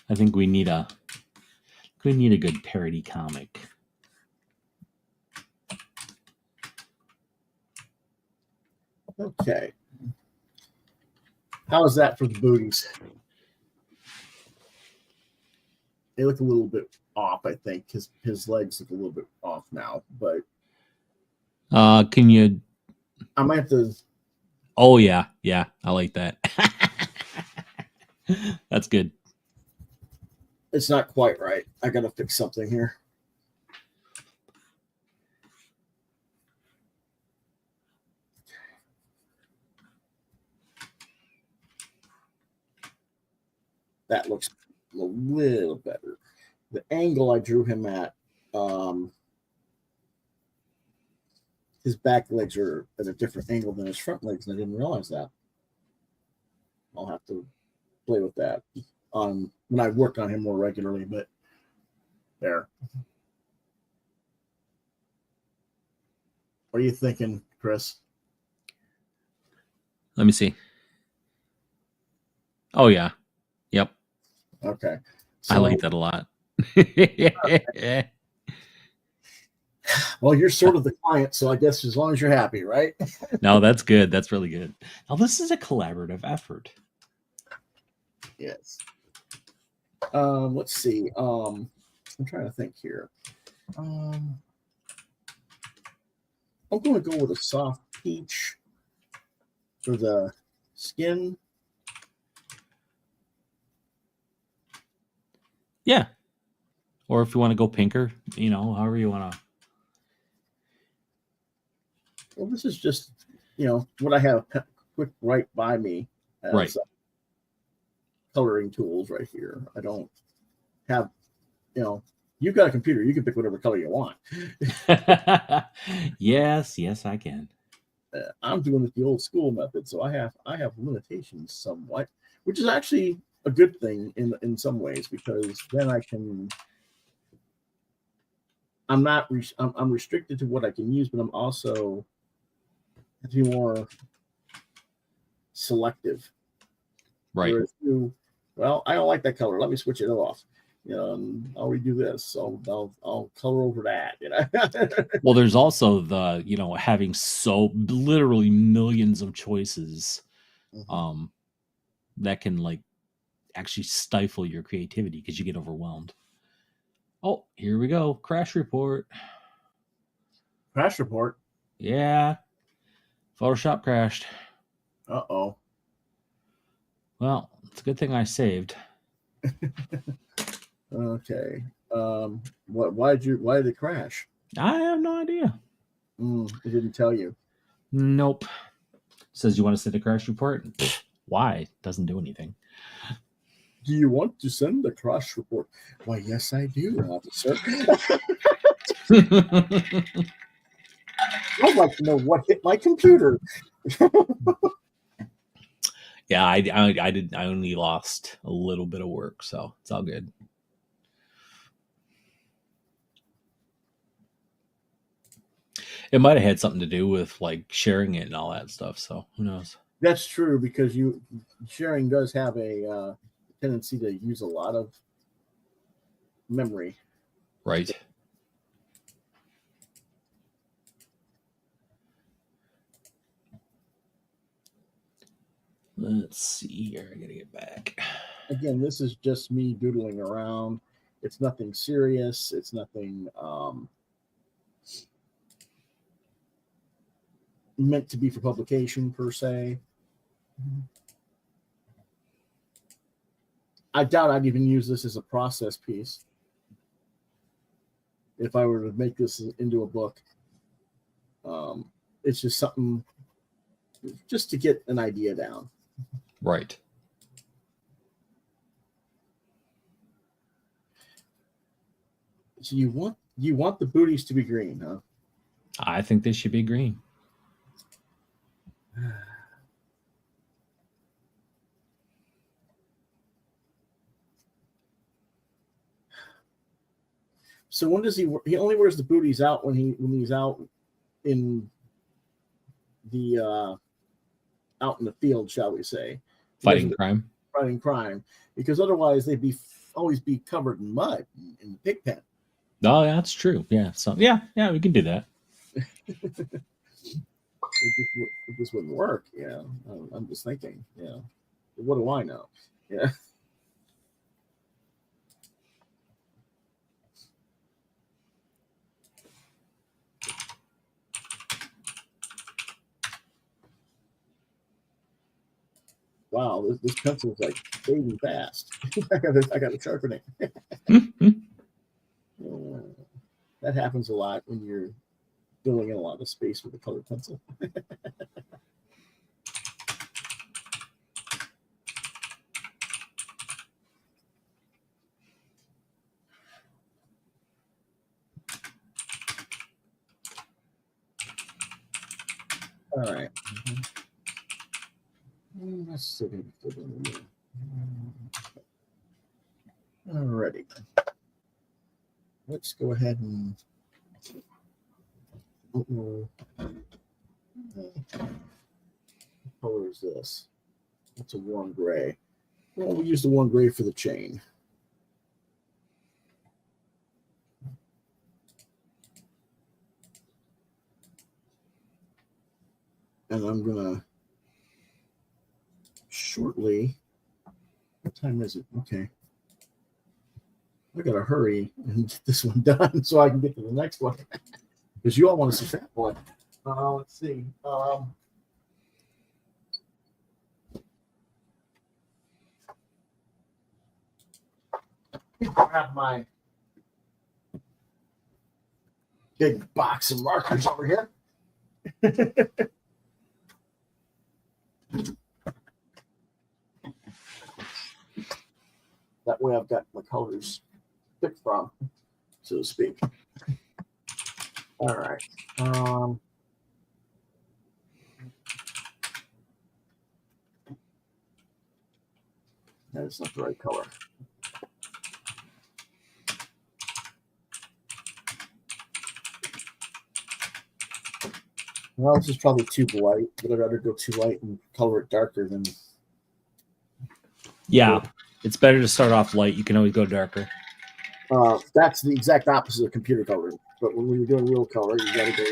I think we need a good parody comic. Okay. How is that for the booties? They look a little bit off, I think. His legs look a little bit off now, but can you? I might have to. Oh yeah, I like that. That's good. It's not quite right. I gotta fix something here. That looks a little better. The angle I drew him at, his back legs are at a different angle than his front legs, and I didn't realize that. I'll have to play with that when I work on him more regularly, but there. What are you thinking, Chris? Let me see. Oh yeah. Yep. Okay. So, I like that a lot. Well, you're sort of the client, so I guess as long as you're happy, right? No, that's good. That's really good. Now, this is a collaborative effort. Yes. Let's see. I'm trying to think here. I'm going to go with a soft peach for the skin. Yeah. Or if you want to go pinker, however you want to. Well, this is just, what I have quick right by me as right. Coloring tools right here. I don't have, you've got a computer. You can pick whatever color you want. Yes, I can. I'm doing it the old school method, so I have limitations somewhat, which is actually a good thing in some ways, because then I'm restricted to what I can use, but I'm also have to be more selective. Right. Well, I don't like that color. Let me switch it off. I'll redo this. So I'll color over that. Well, there's also the having so literally millions of choices, that can actually stifle your creativity because you get overwhelmed. Oh, here we go. Crash report. Crash report. Yeah. Photoshop crashed. Uh-oh. Well, it's a good thing I saved. Okay. Why did it crash? I have no idea. It didn't tell you. Nope. Says you want to send a crash report. Pfft, why? Doesn't do anything. Do you want to send a crash report? Why, yes, I do, officer. I'd like to know what hit my computer. Yeah, I only lost a little bit of work, so it's all good. It might have had something to do with like sharing it and all that stuff. So who knows? That's true, because sharing does have a tendency to use a lot of memory. Right. Let's see here. I gotta get back. Again, this is just me doodling around. It's nothing serious. It's nothing meant to be for publication per se. I doubt I'd even use this as a process piece if I were to make this into a book. It's just something just to get an idea down. Right. So you want the booties to be green, huh? I think they should be green. So when does he only wears the booties out when he's out in the out in the field, shall we say, Fighting crime, because otherwise they'd always be covered in mud in the pig pen. Oh, yeah, that's true. Yeah. So yeah, we can do that. This wouldn't work. Yeah. I'm just thinking. Yeah. What do I know? Yeah. Wow, this pencil's like fading fast. I got to sharpen it. That happens a lot when you're filling in a lot of space with a colored pencil. All right. Let's see. Alrighty. Let's go ahead and. What color is this? That's a warm gray. Well, we use the warm gray for the chain. And I'm gonna shortly. What time is it? Okay. I gotta hurry and get this one done so I can get to the next one. Because you all want to see Fatboy. Let's see. Grab my big box of markers over here. That way I've got my colors picked from, so to speak. All right. That is not the right color. Well, this is probably too light, but I'd rather go too light and color it darker than. Yeah, it's better to start off light. You can always go darker. That's the exact opposite of computer coloring. But when you're doing real color, you got to go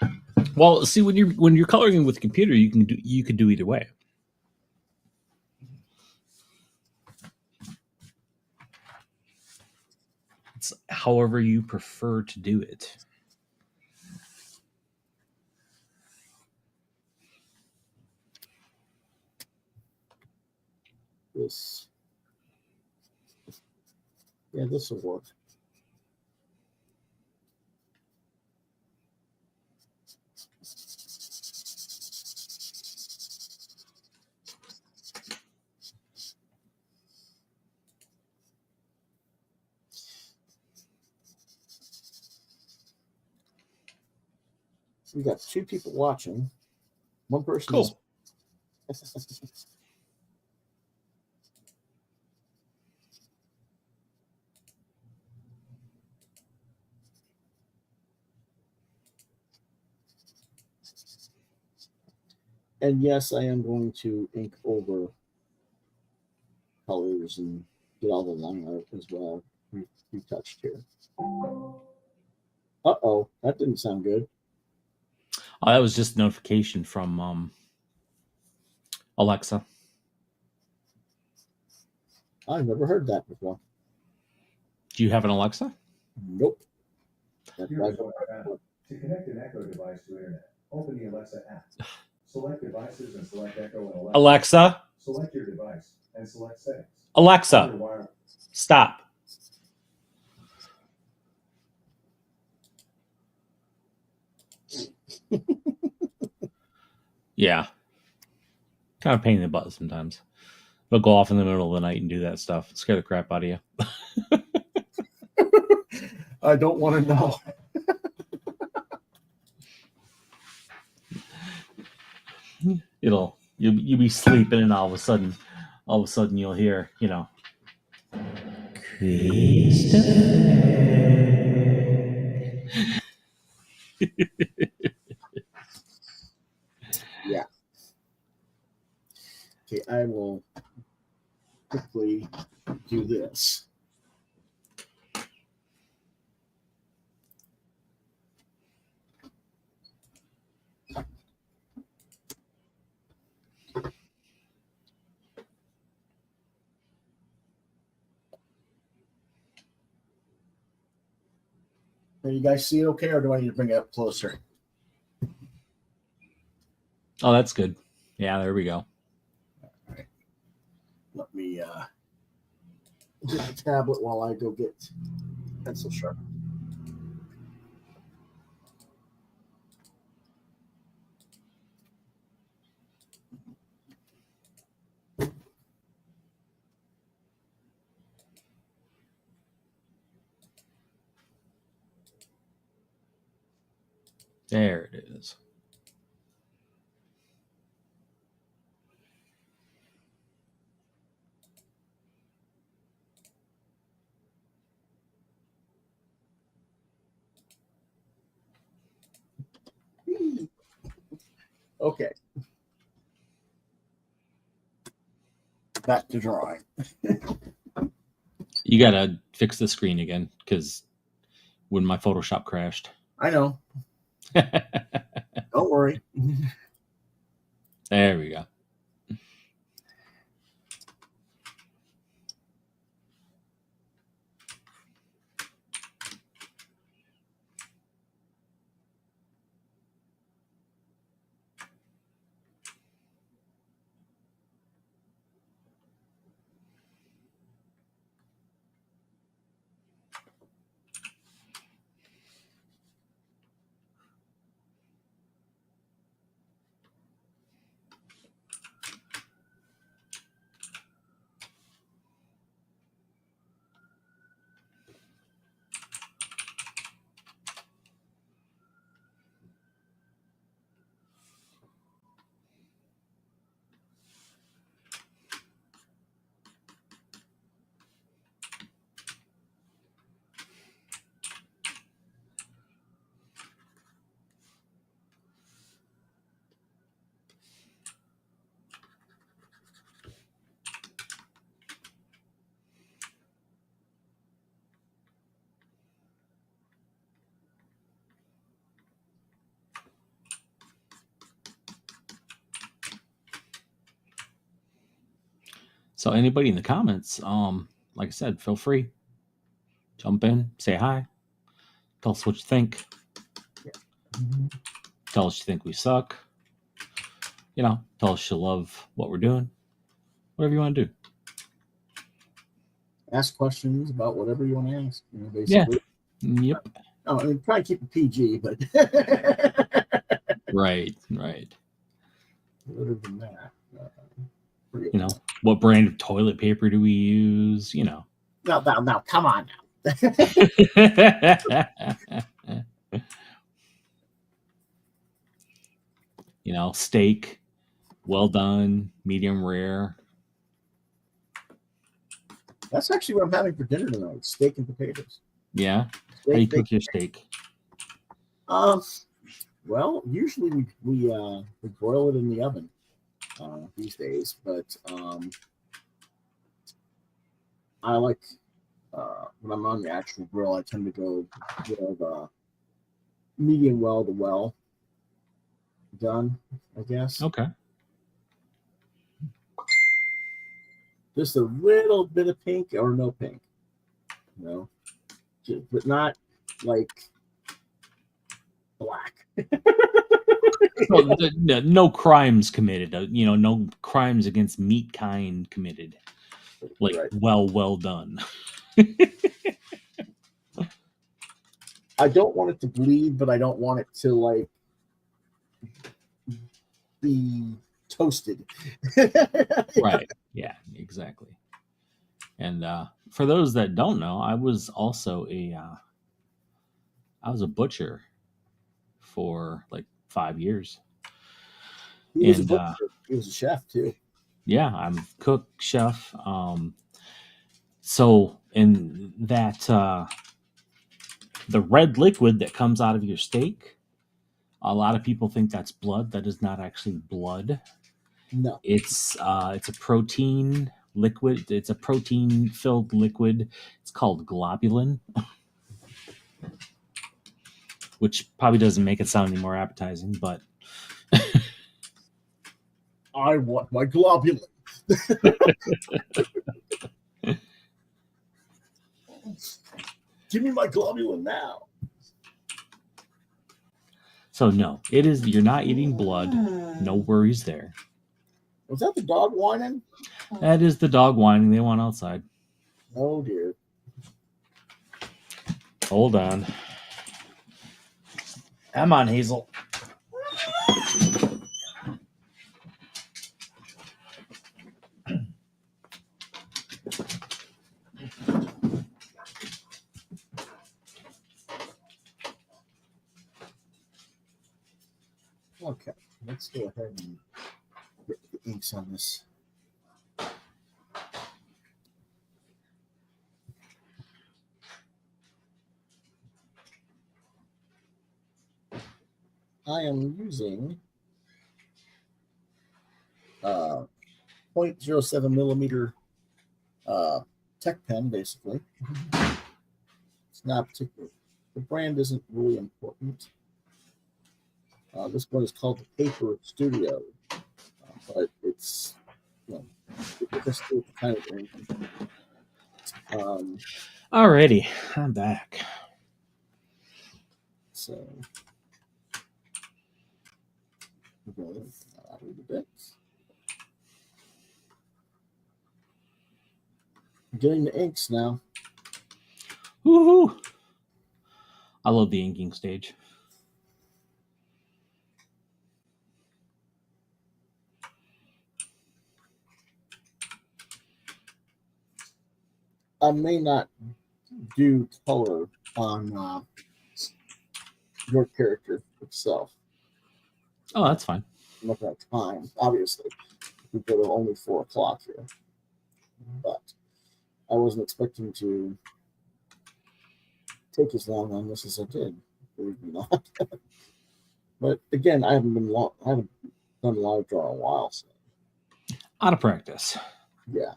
light. Well, see, when you're coloring with a computer, you can do either way. It's however you prefer to do it. This. Yeah, this will work. We got 2 people watching. One person. Cool. And yes, I am going to ink over colors and get all the line art as well retouched here. Uh-oh, that didn't sound good. Oh, that was just a notification from Alexa. I've never heard that before. Do you have an Alexa? Nope. Here's what I found. To connect an Echo device to internet, open the Alexa app. Select devices and select Echo and Alexa. Alexa? Select your device and select settings. Alexa, stop. Yeah. Kind of pain in the butt sometimes. They'll go off in the middle of the night and do that stuff. Scare the crap out of you. I don't want to know. You'll be sleeping and all of a sudden you'll hear, Yeah. Okay, I will quickly do this. Can you guys see it okay, or do I need to bring it up closer? Oh, that's good. Yeah, there we go. All right. Let me get the tablet while I go get pencil sharpener. There it is. Okay. Back to drawing. You gotta fix the screen again because when my Photoshop crashed. I know. Don't worry. There we go. So anybody in the comments, like I said, feel free. Jump in, say hi. Tell us what you think. Tell us you think we suck. Tell us you love what we're doing. Whatever you want to do. Ask questions about whatever you want to ask. Basically. Yeah. Yep. Oh, I mean, try to keep it PG, but Right. Other than that, what brand of toilet paper do we use? Now, come on now. Steak, well done, medium rare. That's actually what I'm having for dinner tonight: steak and potatoes. Yeah. Steak, How do you cook your steak? Well, usually we broil it in the oven these days, but I like when I'm on the actual grill, I tend to go with medium well to well done, I guess. Okay. Just a little bit of pink or no pink, but not like black. So, no crimes committed. No crimes against meat kind committed. Like, right. well done. I don't want it to bleed, but I don't want it to like be toasted. Right. Yeah, exactly. And for those that don't know, I was also a butcher for like 5 years. He was a butcher. He was a chef too. Yeah, I'm a cook, chef. So in that the red liquid that comes out of your steak, a lot of people think that's blood. That is not actually blood. No, it's a protein liquid. It's a protein filled liquid. It's called globulin, which probably doesn't make it sound any more appetizing, but I want my globulin. Give me my globulin now. So no, it is. You're not eating blood. No worries there. Was that the dog whining? That is the dog whining. They want outside. Oh dear. Hold on. Come on, Hazel. Okay, let's go ahead and get the inks on this. I am using 0.07 millimeter tech pen, basically. It's not particular. The brand isn't really important. This one is called the Paper Studio, but it's just the kind of ink. Alrighty, I'm back. So we'll go out a little bit. I'm getting the inks now. Woohoo! I love the inking stage. I may not do color on your character itself. Oh, that's fine. I'm looking at time, obviously. We go to only 4 o'clock here. But I wasn't expecting to take as long on this as I did. Believe me not. But again, I haven't done live draw in a while. So. Out of practice. Yeah.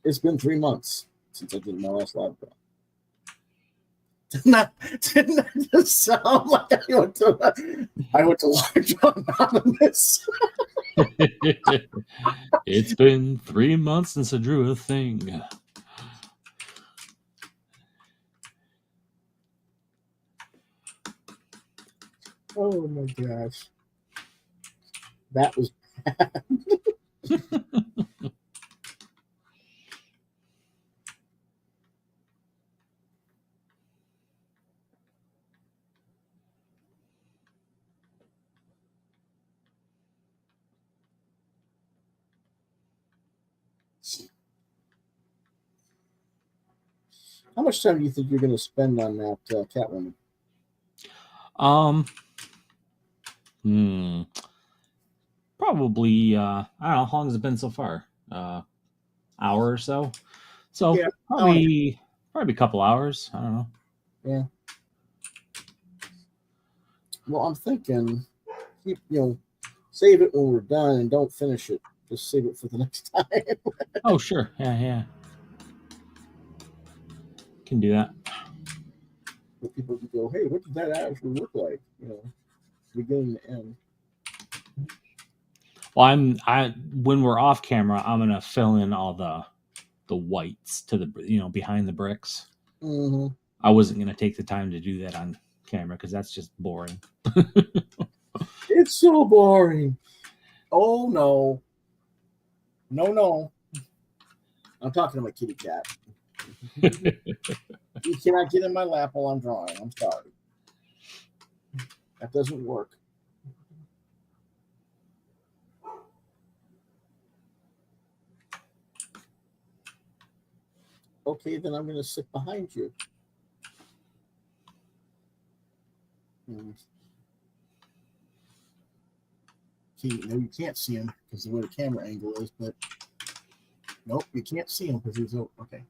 It's been 3 months since I did my last live draw. Didn't that just sound like I went to live draw anonymous? It's been 3 months since I drew a thing. Oh my gosh. That was bad. How much time do you think you're going to spend on that Catwoman? Probably, I don't know, how long has it been so far? Hour or so? So Yeah, probably a couple hours. I don't know. Yeah. Well, I'm thinking, save it when we're done and don't finish it. Just save it for the next time. Oh, sure. Yeah. Can do that. But people can go, hey, what did that actually look like? Beginning to end. Well, when we're off camera, I'm gonna fill in all the whites to the behind the bricks. Mm-hmm. I wasn't gonna take the time to do that on camera because that's just boring. It's so boring. Oh no. No. I'm talking to my kitty cat. You cannot get in my lap while I'm drawing. I'm sorry. That doesn't work. Okay, then I'm going to sit behind you. Okay, no, you can't see him because of where the camera angle is, but nope, you can't see him because he's okay.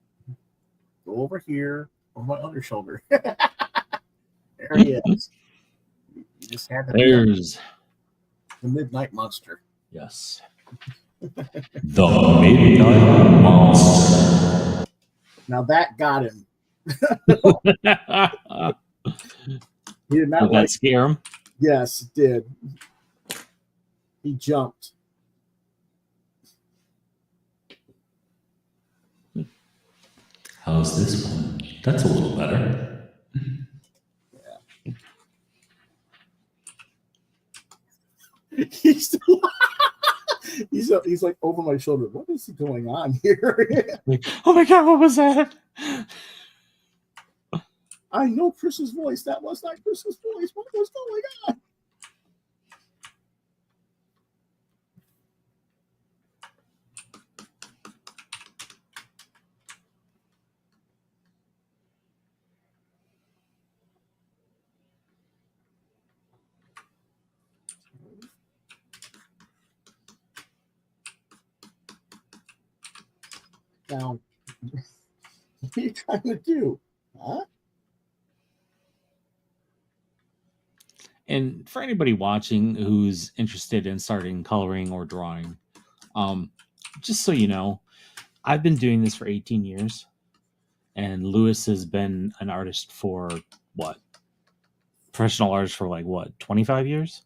Go over here over my other shoulder. There he is. You just had to There's the Midnight Monster. Yes. The Midnight Monster. Now that got him. He did not Did that scare him? Yes, it did. He jumped. How's this one? That's a little better. Yeah. He's like over my shoulder. What is going on here? Oh my god, what was that? I know Chris's voice. That was not Chris's voice. What was going on? Now, what are you trying to do? Huh? And for anybody watching who's interested in starting coloring or drawing, just so you know, I've been doing this for 18 years, and Lewis has been an artist for what? Professional artist for 25 years?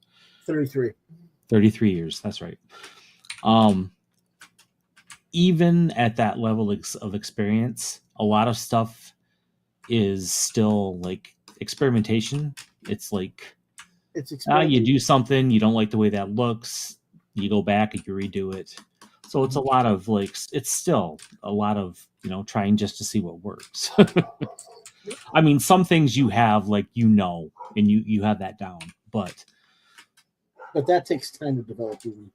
33. 33 years, that's right. Even at that level of experience, a lot of stuff is still experimentation. It's you do something, you don't like the way that looks, you go back and you redo it. So it's a lot of it's still a lot of trying just to see what works. I mean, some things you have and you have that down, but that takes time to develop. Even.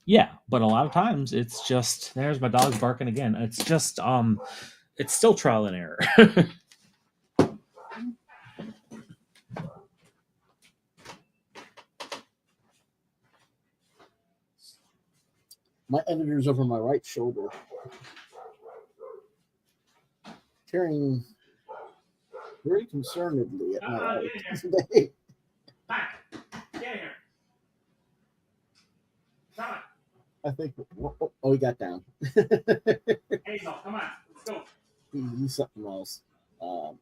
Yeah, but a lot of times it's just there's my dog's barking again. It's just it's still trial and error. My editor's over my right shoulder, tearing very concernedly at my art today. Get here. Come on. I think. Oh, he got down. Hazel, come on, let's go. He's something else. For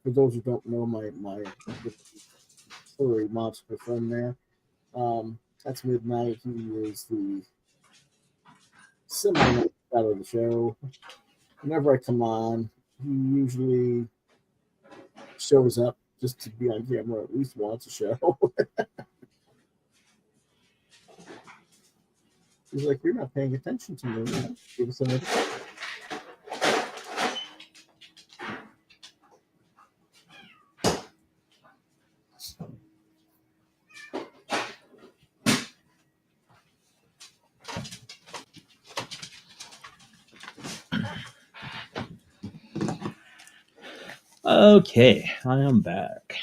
those who don't know, my furry monster friend there. That's Midnight. He is the semi out of the show. Whenever I come on, he usually shows up just to be on camera at least once a show. He's like, you're not paying attention to me. Give us another. Okay, I am back.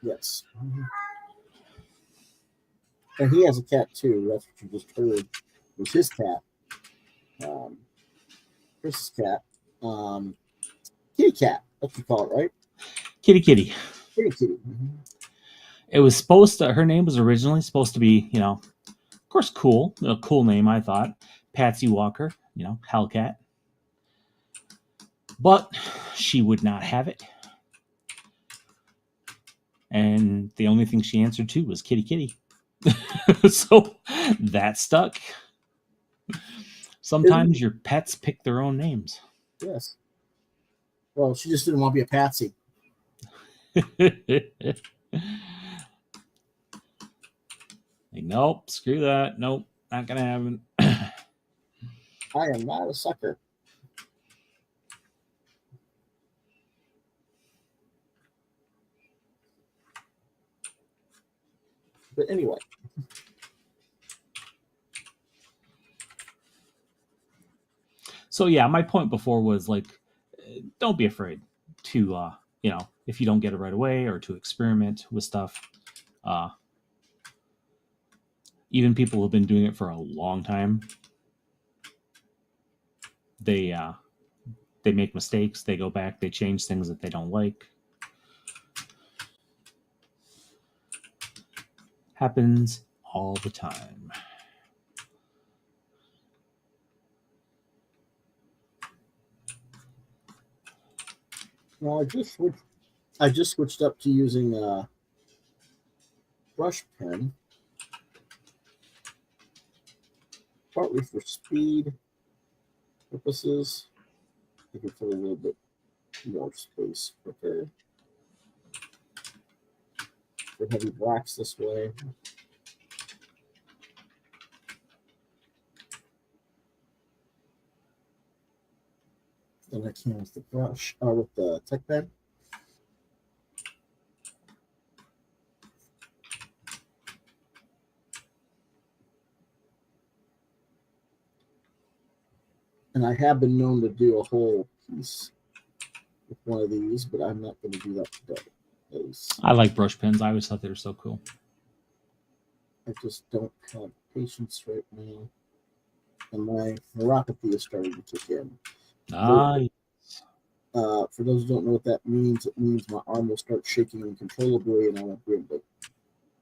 Yes. And he has a cat too. That's what you just heard. It was his cat. Chris's cat. Kitty cat. That's what you call it, right? Kitty. Kitty. Mm-hmm. It was supposed to. Her name was originally supposed to be, of course, cool. A cool name, I thought. Patsy Walker. Hellcat. But she would not have it. And the only thing she answered to was kitty. So that stuck. Sometimes your pets pick their own names. Yes. Well, she just didn't want to be a patsy. Nope, screw that. Nope, not gonna happen. I am not a sucker. But anyway. So yeah, my point before was like, don't be afraid to, if you don't get it right away, or to experiment with stuff. Even people who have been doing it for a long time, they make mistakes. They go back. They change things that they don't like. Happens all the time. Well, I just switched up to using a brush pen, partly for speed purposes. I can fill a little bit more space quicker. For heavy blacks this way. Then I can with the brush, with the tech pen. And I have been known to do a whole piece with one of these, but I'm not going to do that today. I like brush pens. I always thought they were so cool. I just don't have patience right now. And my neuropathy is starting to kick in. For those who don't know what that means, it means my arm will start shaking uncontrollably and I won't be able to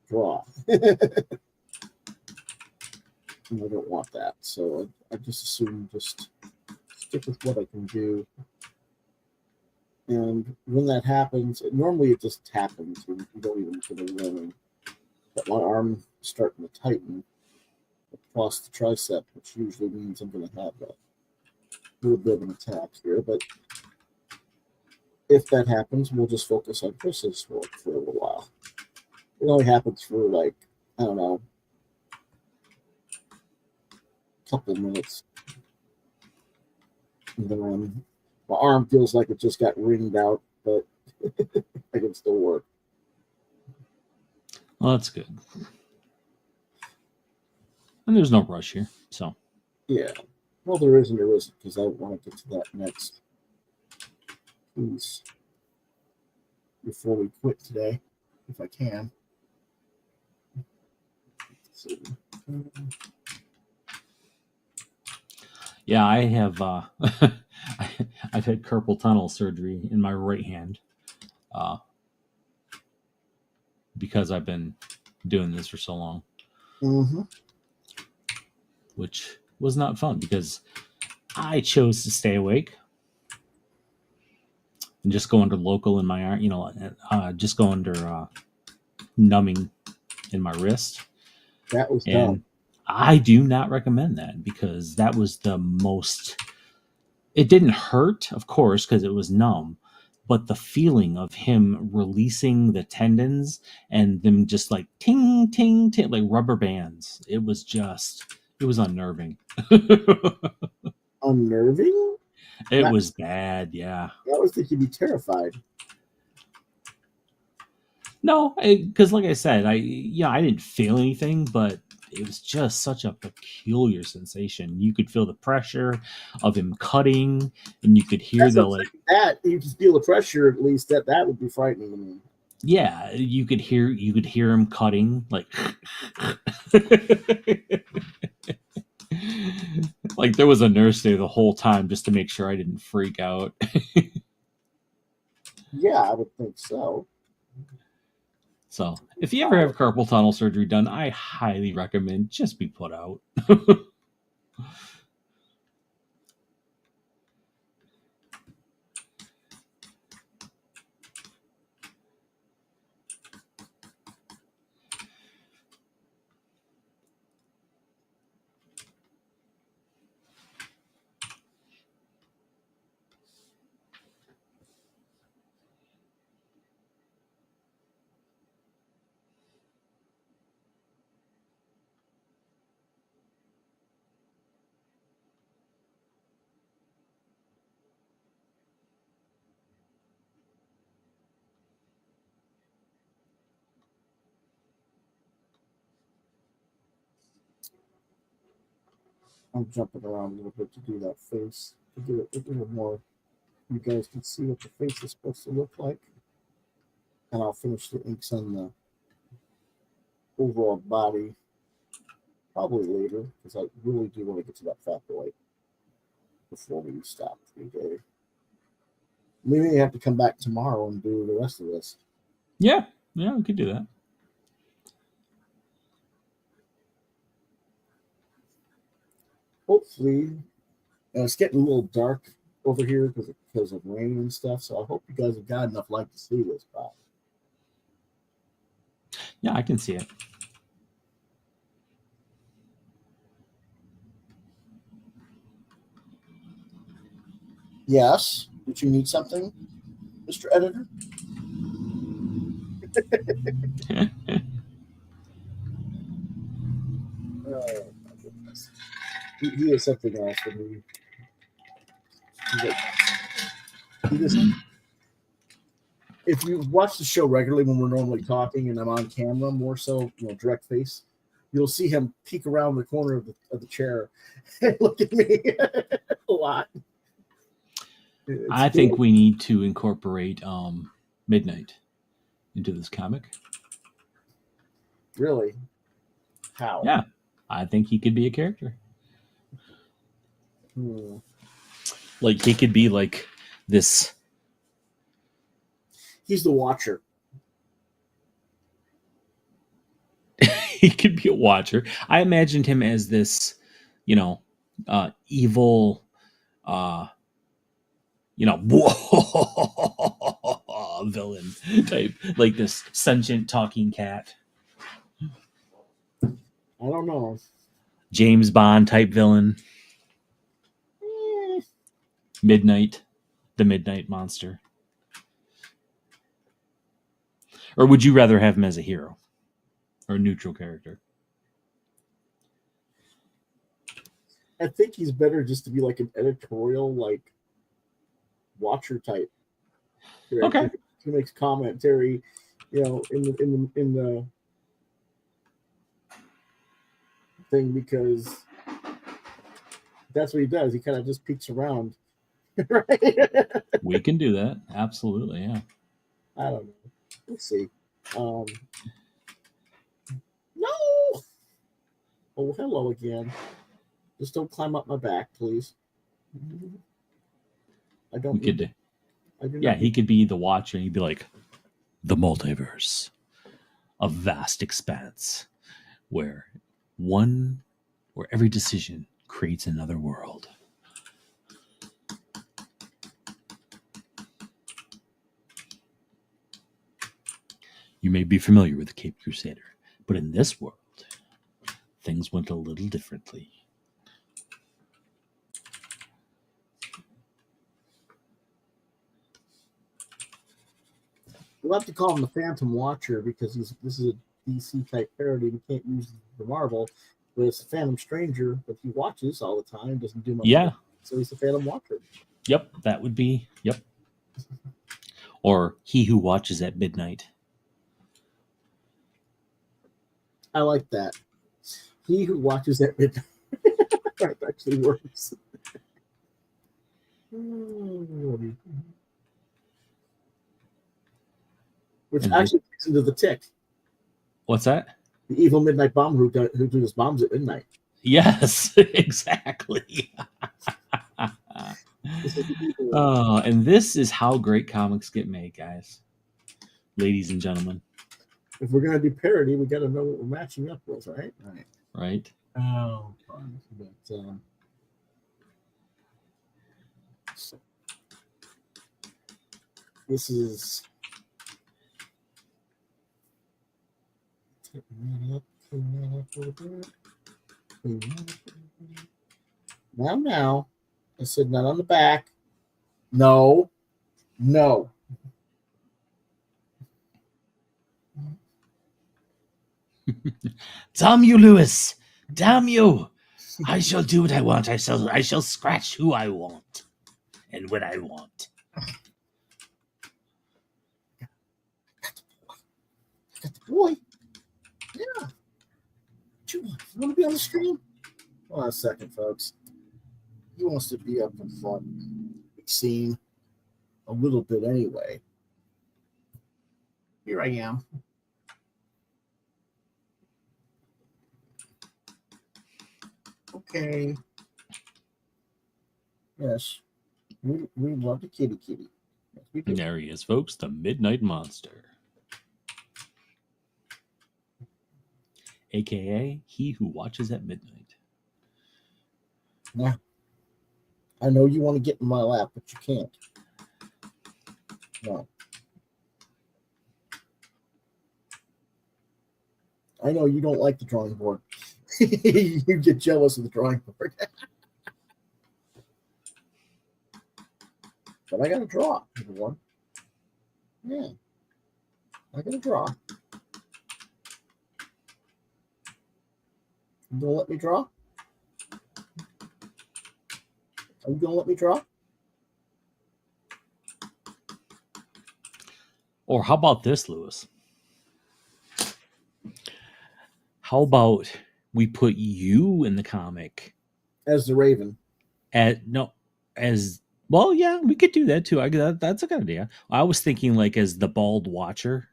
draw. And I don't want that. So I just assume just stick with what I can do. And when that happens, normally it just happens when you don't even put it in. But my arm is starting to tighten across the tricep, which usually means I'm going to have a little bit of an attack here. But if that happens, we'll just focus on Chris's work for a little while. It only happens for like, I don't know, a couple minutes. And then my arm feels like it just got wringed out, but I can still work. Well, that's good. And there's no rush here, so. Yeah. Well, there isn't, because I want to get to that next piece before we quit today, if I can. Let's see. Yeah, I have. I've had carpal tunnel surgery in my right hand, because I've been doing this for so long. Mm-hmm. Which was not fun because I chose to stay awake and just go under local in my arm, just go under numbing in my wrist. That was dumb. I do not recommend that because that was the most. It didn't hurt, of course, because it was numb, but the feeling of him releasing the tendons and them just like ting, ting, ting, like rubber bands. It was unnerving. Unnerving? It was bad, yeah. I was thinking you'd be terrified. No, because like I said, I didn't feel anything, but it was just such a peculiar sensation. You could feel the pressure of him cutting, and you could hear that you could feel the pressure. At least that would be frightening to me. Yeah, you could hear him cutting like like there was a nurse there the whole time just to make sure I didn't freak out. Yeah, I would think so. So if you ever have carpal tunnel surgery done, I highly recommend just be put out. I'm jumping around a little bit to do that face, to give it a little more. You guys can see what the face is supposed to look like. And I'll finish the inks on the overall body probably later, because I really do want to get to that Fatboy before we stop today. We may have to come back tomorrow and do the rest of this. Yeah, we could do that. Hopefully, it's getting a little dark over here because of rain and stuff. So I hope you guys have got enough light to see this. Bob. Yeah, I can see it. Yes. Did you need something, Mr. Editor? Oh my goodness. He has something else for me. He just, if you watch the show regularly when we're normally talking and I'm on camera, more so, direct face, you'll see him peek around the corner of the chair and look at me a lot. I think we need to incorporate Midnight into this comic. Really? How? Yeah, I think he could be a character. Like he could be like this. He's the Watcher. He could be a Watcher. I imagined him as this, evil, villain type, like this sentient talking cat. I don't know. James Bond type villain. Midnight, the Midnight Monster. Or would you rather have him as a hero or a neutral character? I think he's better just to be like an editorial, like Watcher type. Okay. He makes commentary, in the thing, because that's what he does. He kind of just peeks around. Right? We can do that. Absolutely, yeah. I don't know. We'll see. No. Oh, hello again. Just don't climb up my back, please. I don't. We could. Yeah, he could be the Watcher, and he'd be like, the multiverse, a vast expanse where every decision creates another world. You may be familiar with the Cape Crusader, but in this world, things went a little differently. We'll have to call him the Phantom Watcher, because this is a DC type parody. We can't use the Marvel, but it's a Phantom Stranger that he watches all the time, doesn't do much. Yeah. So he's the Phantom Watcher. Yep, that would be, yep. Or He Who Watches at Midnight. I like that. He Who Watches at Midnight. That actually works. which And actually fits into the Tick, what's that? the evil midnight bomber who does bombs at midnight. Yes, exactly. This is the evil one. Oh, and this is how great comics get made, guys, ladies and gentlemen. If we're gonna do parody, we got to know what we're matching up with, right? Right. Right? Oh, fun. But, this is now. I said not on the back. No. Damn you, Lewis! Damn you! I shall do what I want. I shall scratch who I want and when I want. Got the boy. Yeah. What you want? You want to be on the stream? Hold on a second, folks. He wants to be up in front. Scene a little bit anyway. Here I am. Okay. Yes. We love the kitty. Yes, we do. There he is, folks, the Midnight Monster. AKA, he who watches at midnight. Yeah. I know you want to get in my lap, but you can't. No. I know you don't like the drawing board. You get jealous of the drawing board. But I got to draw, everyone. Yeah. I got to draw. You gonna let me draw? Are you gonna let me draw? Or how about this, Lewis? How about we put you in the comic As the Raven. as well? Yeah, we could do that too. That's a good idea. I was thinking like as the Bald Watcher.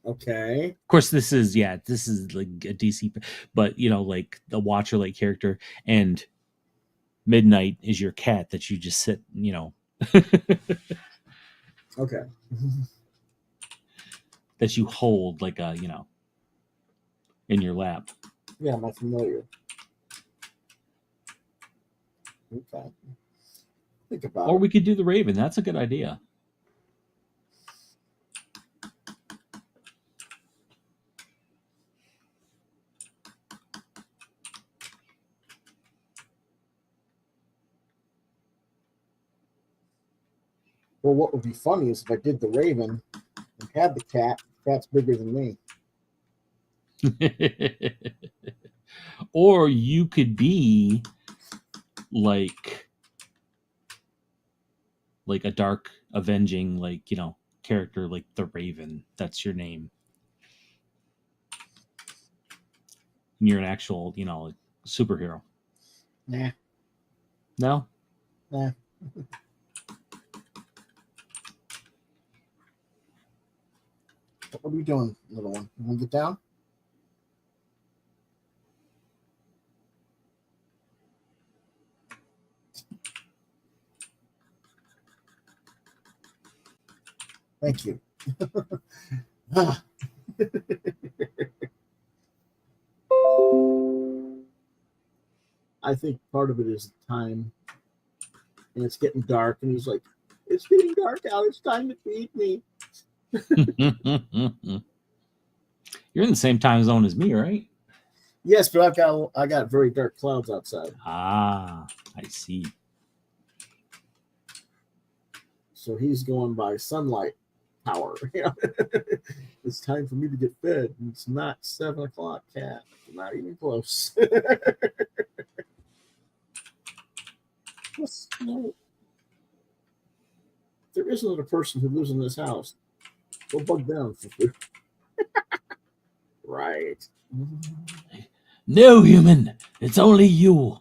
Okay. Of course, this is like a DC, but like the Watcher like character, and Midnight is your cat that you just sit, Okay. that you hold like a, in your lap. Yeah, I'm familiar. Okay. Think about Or it. we could do the Raven. That's a good idea. Well, what would be funny is if I did the Raven and had the cat. The cat's bigger than me. Or you could be like a dark avenging character like the Raven. That's your name. And you're an actual superhero. Nah. No? Nah. What are we doing, little one? You want to get down? Thank you. I think part of it is time, and it's getting dark, and he's like, "It's getting dark out. It's time to feed me." You're in the same time zone as me, right? Yes, but I got very dark clouds outside. Ah, I see. So he's going by sunlight power. It's time for me to get fed. And it's not 7 o'clock, cat. Not even close. There is another person who lives in this house. Go bug down for food. Right. No, human. It's only you.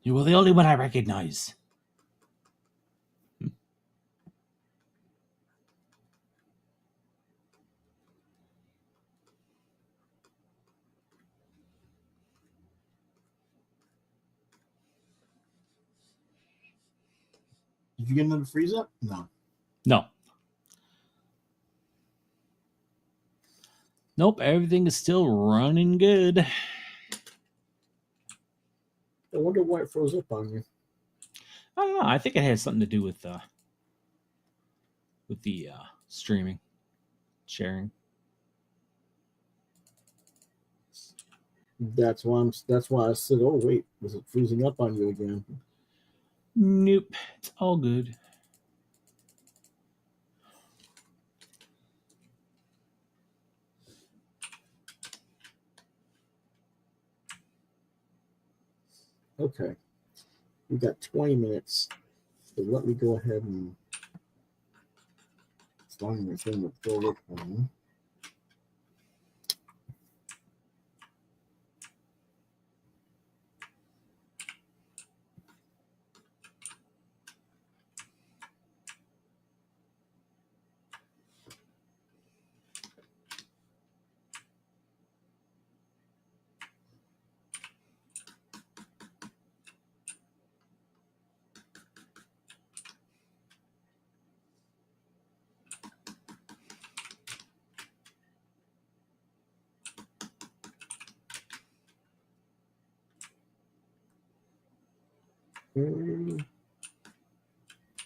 You were the only one I recognize. Did you get another freeze up? No. No. Nope, everything is still running good. I wonder why it froze up on you. I don't know. I think it has something to do with the streaming, sharing. That's why I said, oh wait, was it freezing up on you again? Nope, it's all good. Okay, we got 20 minutes. So let me go ahead and start my thing with forward one.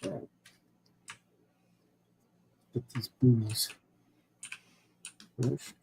Right. Get these booties. Push.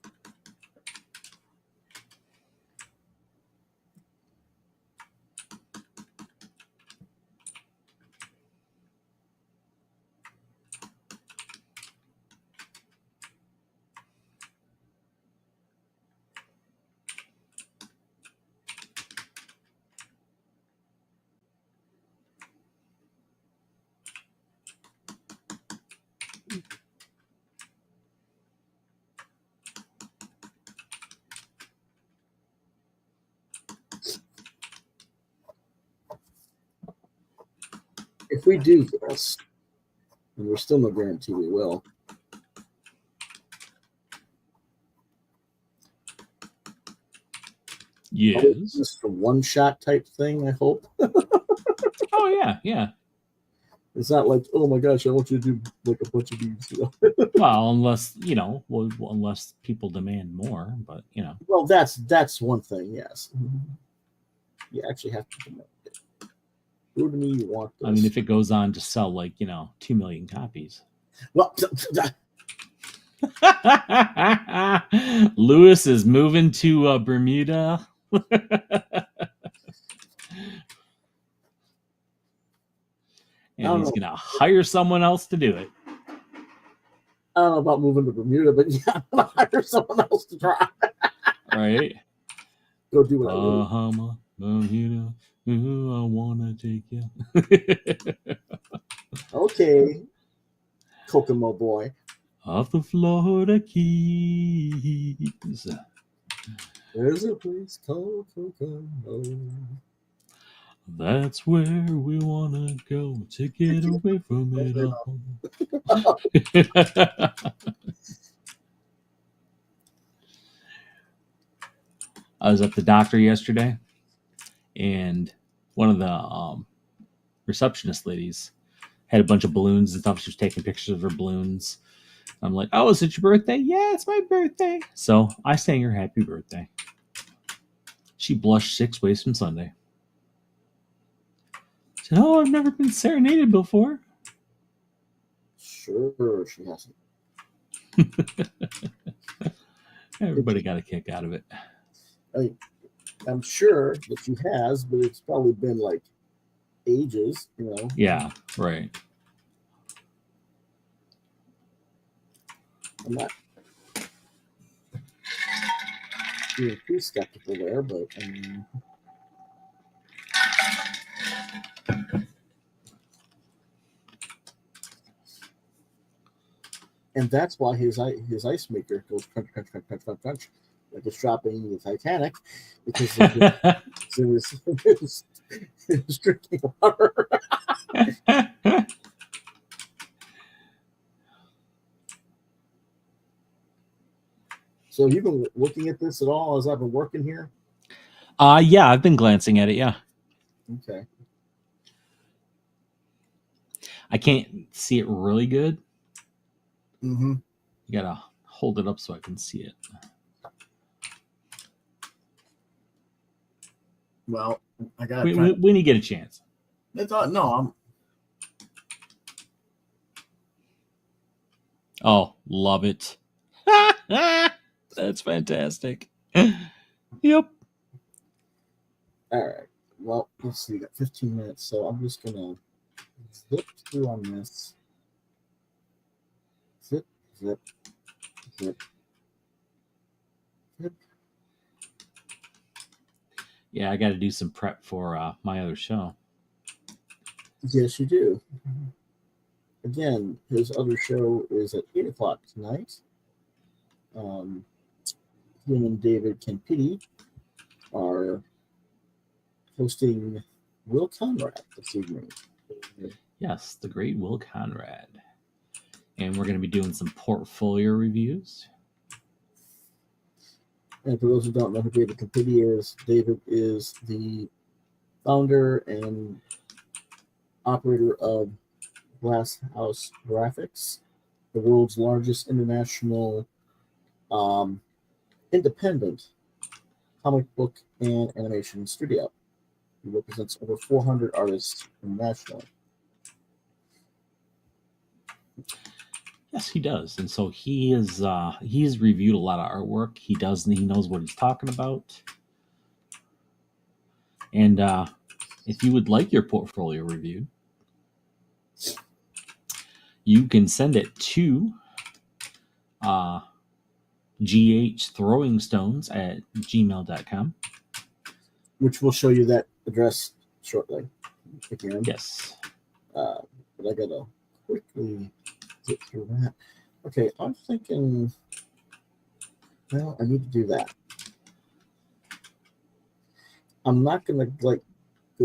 If we do this, and there's still no guarantee we will, Yes. just a one-shot type thing, I hope. Oh yeah, yeah. It's not like, oh my gosh, I want you to do like a bunch of these. Well, unless unless people demand more, but Well, that's one thing. Yes, you actually have to demand it. Who to me you want this? I mean, if it goes on to sell like 2 million copies. Well, Lewis is moving to Bermuda. And he's going to hire someone else to do it. I don't know about moving to Bermuda, but yeah, I'm going to hire someone else to try. Right? Go do what Bahama, Bermuda, ooh, I want to take you. Okay, Kokomo boy. Off the Florida Keys. There's a place called Kokomo. That's where we want to go to get away from it all. I was at the doctor yesterday, and one of the receptionist ladies had a bunch of balloons and stuff. She was taking pictures of her balloons. I'm like, oh, is it your birthday? Yeah, it's my birthday. So I sang her happy birthday. She blushed 6 ways from Sunday. She said, oh, I've never been serenaded before. Sure, she hasn't. Everybody got a kick out of it. I'm sure that she has, but it's probably been like ages, Yeah, right. I'm not being too skeptical there, but I mean, and that's why his ice maker goes crunch, crunch, crunch, crunch, crunch, crunch, like it's dropping the Titanic, because it's drinking water. So you've been looking at this at all as I've been working here? Yeah, I've been glancing at it, yeah. Okay. I can't see it really good. Mm-hmm. You gotta hold it up so I can see it. Well, I gotta try. When you get a chance. I thought, no, I'm. Oh, love it. That's fantastic. Yep. All right. Well, let's see. We got 15 minutes, so I'm just gonna zip through on this. Zip, zip, zip, zip. Yeah, I got to do some prep for my other show. Yes, you do. Again, his other show is at 8 o'clock tonight. Him and David Campiti are hosting Will Conrad this evening. Yes, the great Will Conrad. And we're going to be doing some portfolio reviews. And for those who don't know who David Campiti is, David is the founder and operator of Glass House Graphics, the world's largest international independent comic book and animation studio. He represents over 400 artists internationally. Yes, he does. And so he's reviewed a lot of artwork. He knows what he's talking about. And if you would like your portfolio reviewed, you can send it to ghthrowingstones@gmail.com. Which will show you that address shortly. Again. Yes. But I gotta quickly get through that. Okay, I'm thinking, well, I need to do that. I'm not gonna go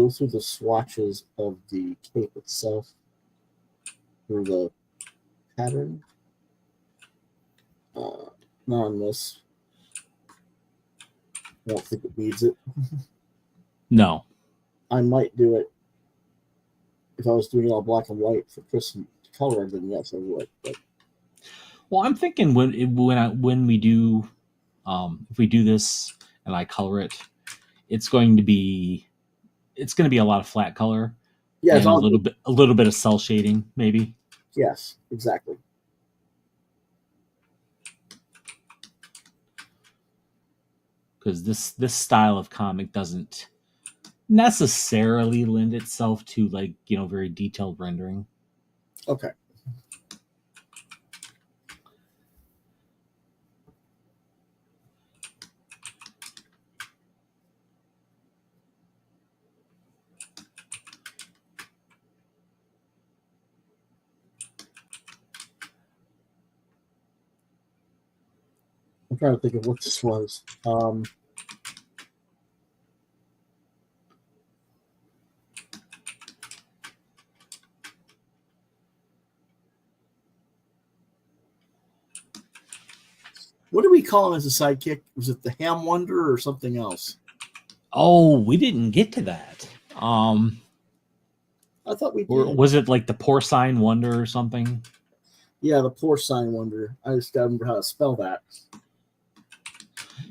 through the swatches of the cape itself through the pattern. Not on this. I don't think it needs it. No. I might do it if I was doing it all black and white for Christmas color. Then yes, I would. But well, I'm thinking when we do, if we do this and I color it, it's going to be a lot of flat color. yeah, and a little bit of cell shading, maybe. Yes, exactly. Because this style of comic doesn't necessarily lend itself to very detailed rendering. Okay. I'm trying to think of what this was. What do we call him as a sidekick? Was it the Ham Wonder or something else? Oh, we didn't get to that. I thought we did. Or was it like the Porcine Wonder or something? Yeah, the Porcine Wonder. I just gotta remember how to spell that.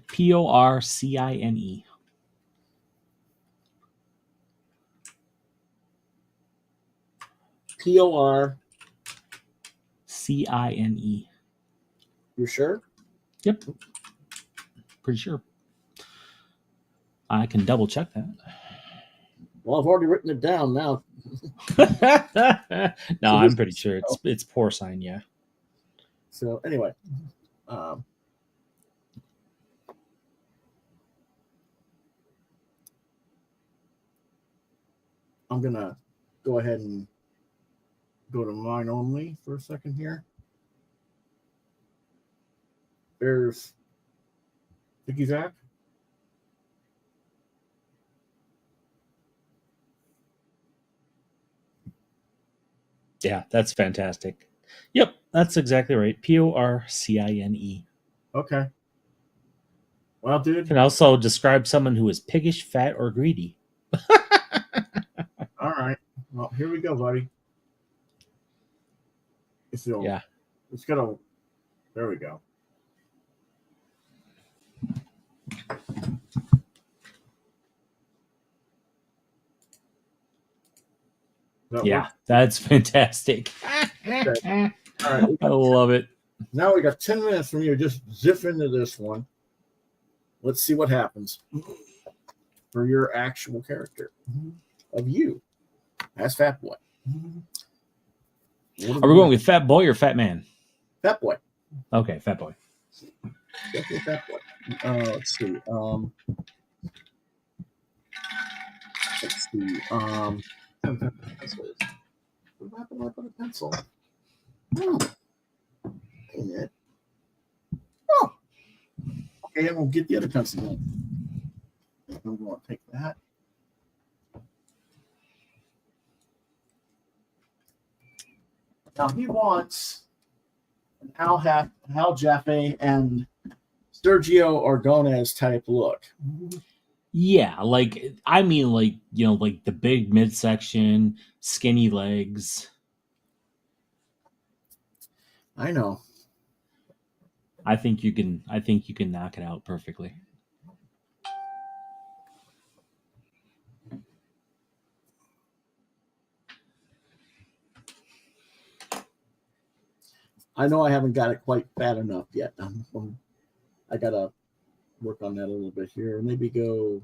Porcine. Porcine. You sure? Yep. Pretty sure. I can double check that. Well, I've already written it down now. No, I'm pretty sure it's Porcine, yeah. So anyway, I'm gonna go ahead and go to mine only for a second here. There's Vicky Zach. Yeah, that's fantastic. Yep, that's exactly right. Porcine. Okay. Well, dude. Can also describe someone who is piggish, fat, or greedy. All right. Well, here we go, buddy. Yeah. It's gonna. There we go. Yeah, that's fantastic. Okay. All right. I love it. Now we got 10 minutes from you. Just zip into this one. Let's see what happens for your actual character of you as Fatboy. Are we going with Fat Boy or Fat Man? Fatboy. Okay, Fat Boy. Definitely Fatboy. Let's see. Let's see. Pencils. What happened to a pencil? Oh, dang it. Oh. Okay, I'm gonna get the other pencil then. I'm gonna take that. Now he wants an Al Jaffee and Sergio Argones type look. Yeah, like I mean, like like the big midsection, skinny legs. I know. I think you can knock it out perfectly. I know I haven't got it quite fat enough yet. I gotta work on that a little bit here. Maybe go.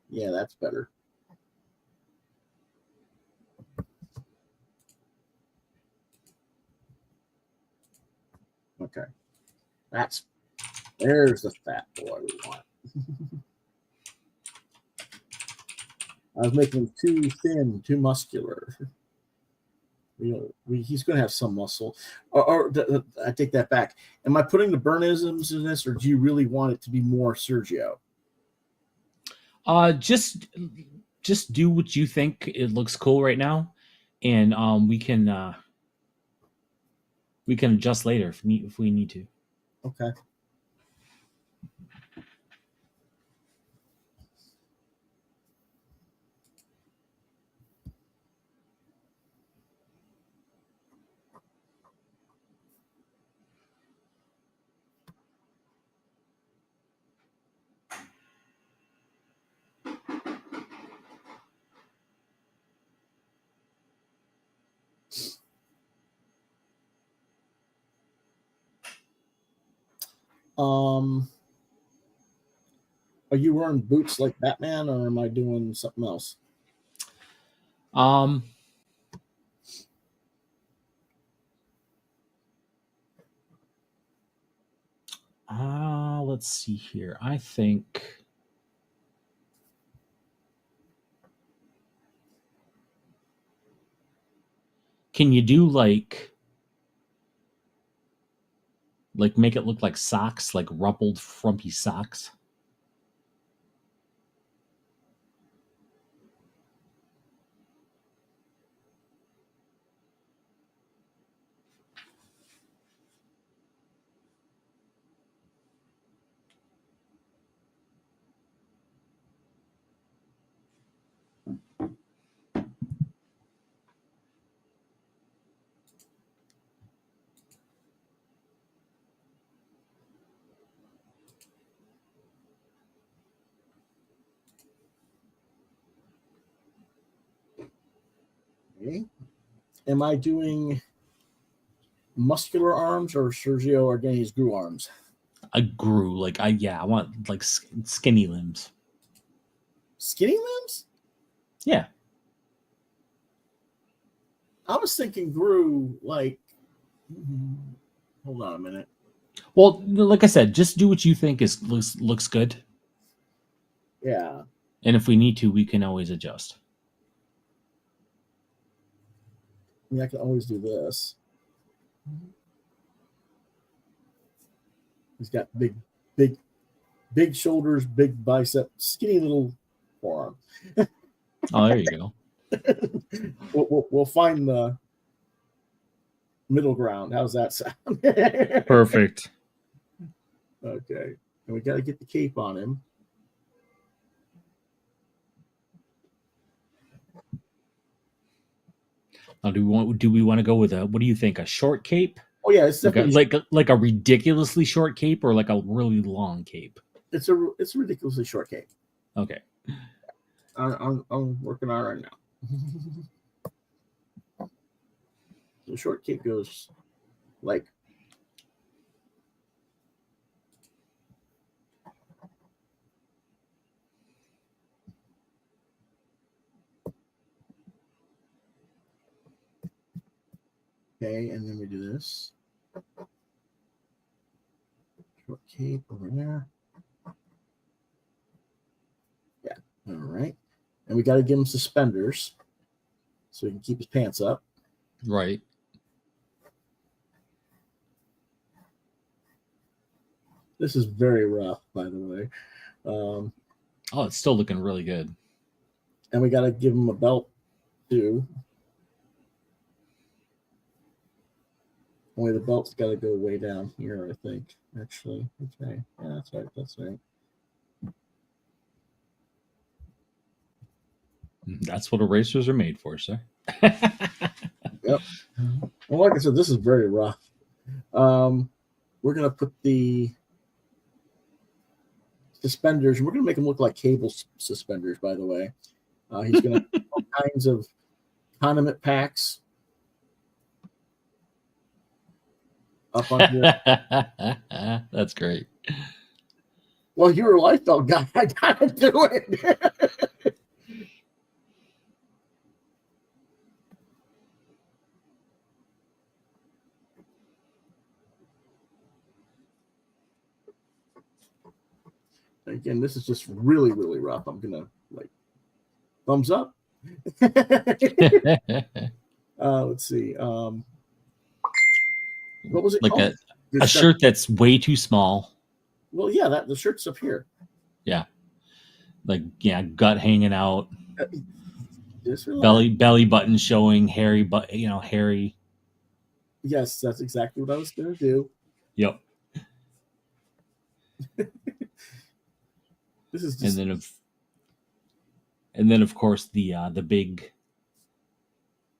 Yeah, that's better. Okay, there's the fat boy we want. I was making him too thin, too muscular. He's going to have some muscle. Or I take that back. Am I putting the Byrneisms in this, or do you really want it to be more Sergio? Just do what you think it looks cool right now, and we can adjust later if we need to. Okay. Are you wearing boots like Batman, or am I doing something else? Let's see here. I think can you do like make it look like socks, like rumpled, frumpy socks? Okay. Am I doing muscular arms or Sergio Argones grew arms? I grew I want like skinny limbs. Skinny limbs? Yeah. I was thinking grew like. Hold on a minute. Well, like I said, just do what you think looks good. Yeah. And if we need to, we can always adjust. I mean, I can always do this. He's got big shoulders, big bicep, skinny little forearm. Oh, there you go. We'll find the middle ground. How's that sound? Perfect. Okay. And we got to get the cape on him. Do we want to go with a, what do you think, a short cape? Oh yeah, it's definitely Like a ridiculously short cape, or like a really long cape? it's a ridiculously short cape. Okay. I'm working on it right now. The short cape goes like okay, and then we do this. Short cape over there. Yeah. All right. And we got to give him suspenders so he can keep his pants up. Right. This is very rough, by the way. Oh, it's still looking really good. And we got to give him a belt too. Only the belt's got to go way down here, I think. Actually, okay, yeah, that's right. That's right. That's what erasers are made for, sir. Yep. Well, like I said, this is very rough. We're gonna put the suspenders. We're gonna make them look like cable suspenders. By the way, he's gonna have all kinds of condiment packs up on here. That's great. Well, you're a Liefeld guy. I gotta do it. Again, this is just really, really rough. I'm gonna like thumbs up. Let's see. What was it like called? a shirt that's way too small. Well, yeah, that the shirt's up here. Yeah. Like, yeah, gut hanging out. Belly button showing, hairy, but hairy. Yes, that's exactly what I was gonna do. Yep. This is just... and then of course the big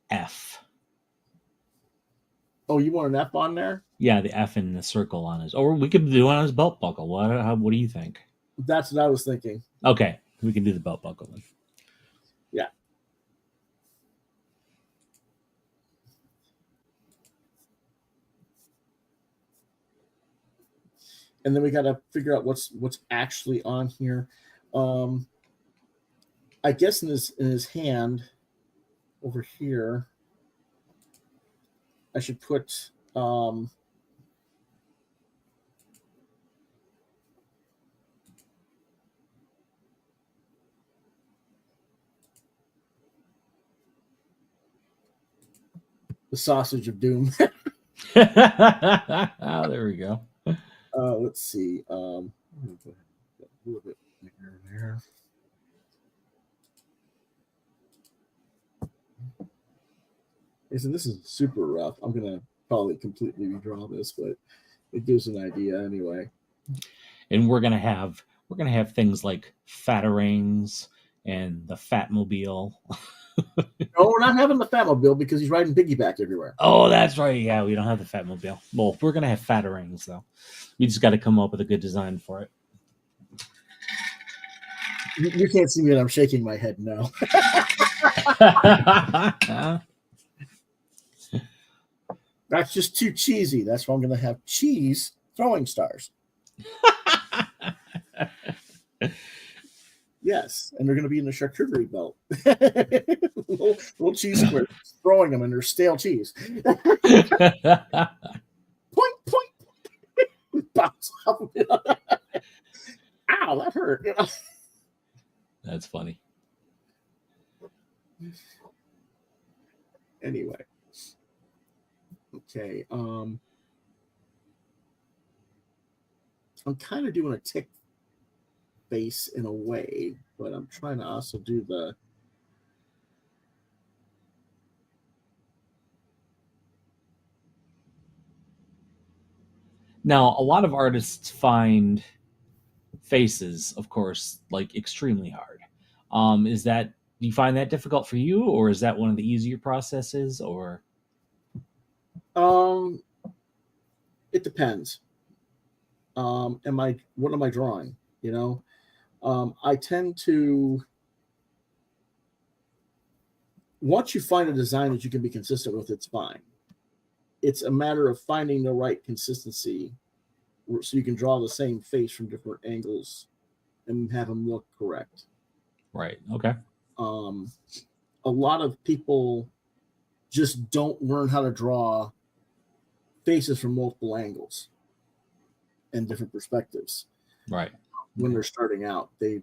F. Oh, you want an F on there? Yeah, the F in the circle on his. Or we could do it on his belt buckle. What do you think? That's what I was thinking. Okay, we can do the belt buckle then. Yeah. And then we got to figure out what's actually on here. I guess in his hand over here, I should put the sausage of doom. Oh, there we go. Let's see. A little bit bigger there. So this is super rough. I'm gonna probably completely redraw this, but it gives an idea anyway. And we're gonna have things like Fatarangs and the Fatmobile. No, we're not having the Fatmobile because he's riding piggyback everywhere. Oh, that's right. Yeah, we don't have the Fatmobile. Well, we're gonna have Fatarangs though. We just got to come up with a good design for it. You can't see me, and I'm shaking my head no. That's just too cheesy. That's why I'm going to have cheese throwing stars. Yes, and they're going to be in the charcuterie belt. little cheese squares throwing them, and they're stale cheese. Point. Bounce off of it. Ow, that hurt. That's funny. Anyway. Okay. I'm kind of doing a tick face in a way, but I'm trying to also do the Now, a lot of artists find faces, of course, like extremely hard. Is that Do you find that difficult for you, or is that one of the easier processes? Or It depends. What am I drawing? I tend to, once you find a design that you can be consistent with, it's fine. It's a matter of finding the right consistency so you can draw the same face from different angles and have them look correct. right? Okay. A lot of people just don't learn how to draw faces from multiple angles and different perspectives. Right. When they're starting out, they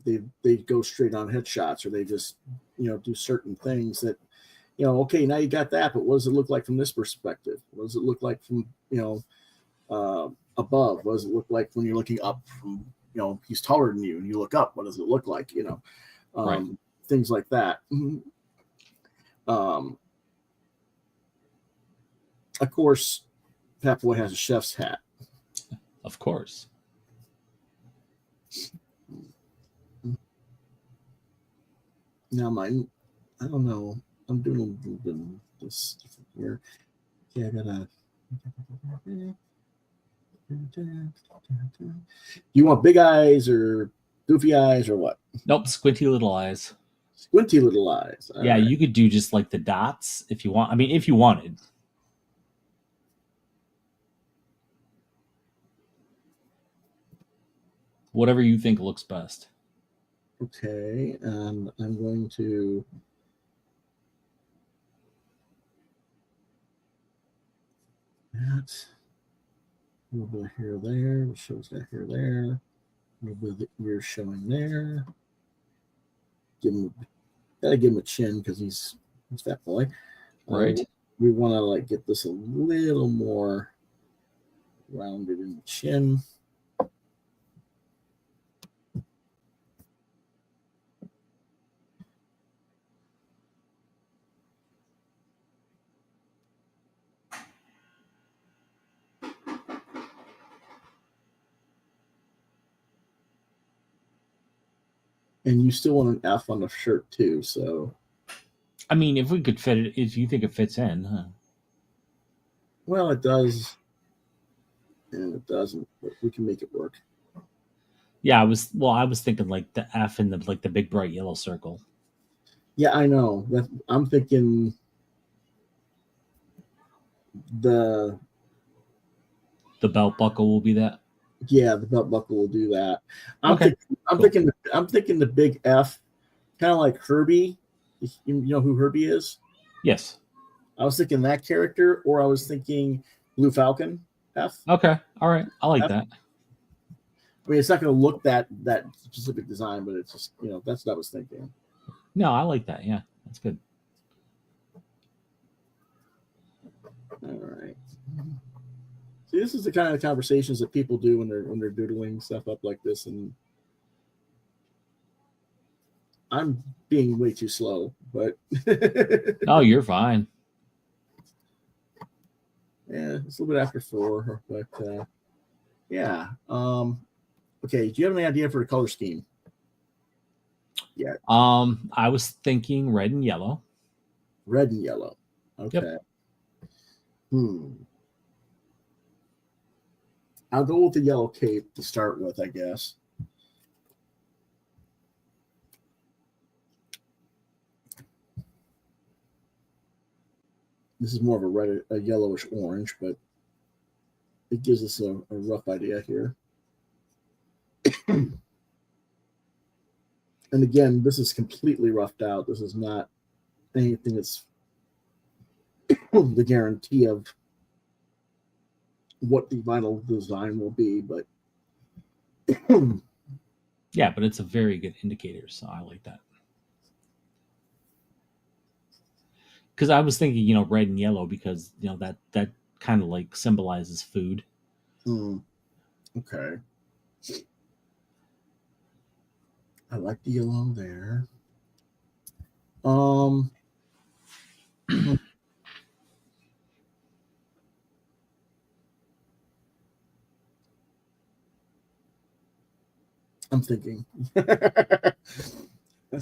go straight on headshots, or they just do certain things that okay, now you got that, but what does it look like from this perspective? What does it look like from above? What does it look like when you're looking up from he's taller than you and you look up? What does it look like? Right. Things like that. Of course, Fatboy has a chef's hat. Of course. Now, I don't know. I'm doing a little bit of this here. Okay, I gotta. Do you want big eyes or goofy eyes or what? Nope, squinty little eyes. Squinty little eyes. All yeah, right. you could do just like the dots if you want. I mean, if you wanted. Whatever you think looks best. Okay, and I'm going to that a little bit of hair there. The show's got hair there. A little bit of the ears showing there. Gotta give him a chin because he's Fatboy. Right. We want to get this a little more rounded in the chin. And you still want an F on the shirt too, so. I mean, if we could fit it, if you think it fits in, huh? Well, it does, and it doesn't, but we can make it work. Yeah, I was thinking like the F in the big bright yellow circle. Yeah, I know. I'm thinking the belt buckle will be that. Yeah, the belt buckle will do that. I'm thinking the big F, kind of like Herbie. You know who Herbie is? Yes. I was thinking that character, or I was thinking Blue Falcon F. Okay, all right, I like that. I mean, it's not going to look that specific design, but it's just that's what I was thinking. No, I like that. Yeah, that's good. All right. See, this is the kind of conversations that people do when they're doodling stuff up like this, and I'm being way too slow, but no, you're fine. Yeah, it's a little bit after 4, but yeah. Okay, do you have any idea for the color scheme? Yeah. I was thinking red and yellow. Red and yellow. Okay. Yep. I'll go with the yellow cape to start with, I guess. This is more of a yellowish orange, but it gives us a rough idea here. And again, this is completely roughed out. This is not anything that's the guarantee of what the final design will be, but yeah, but it's a very good indicator, so I like that. Because I was thinking, red and yellow, because that kind of like symbolizes food. Okay. I like the yellow there. I'm thinking. That's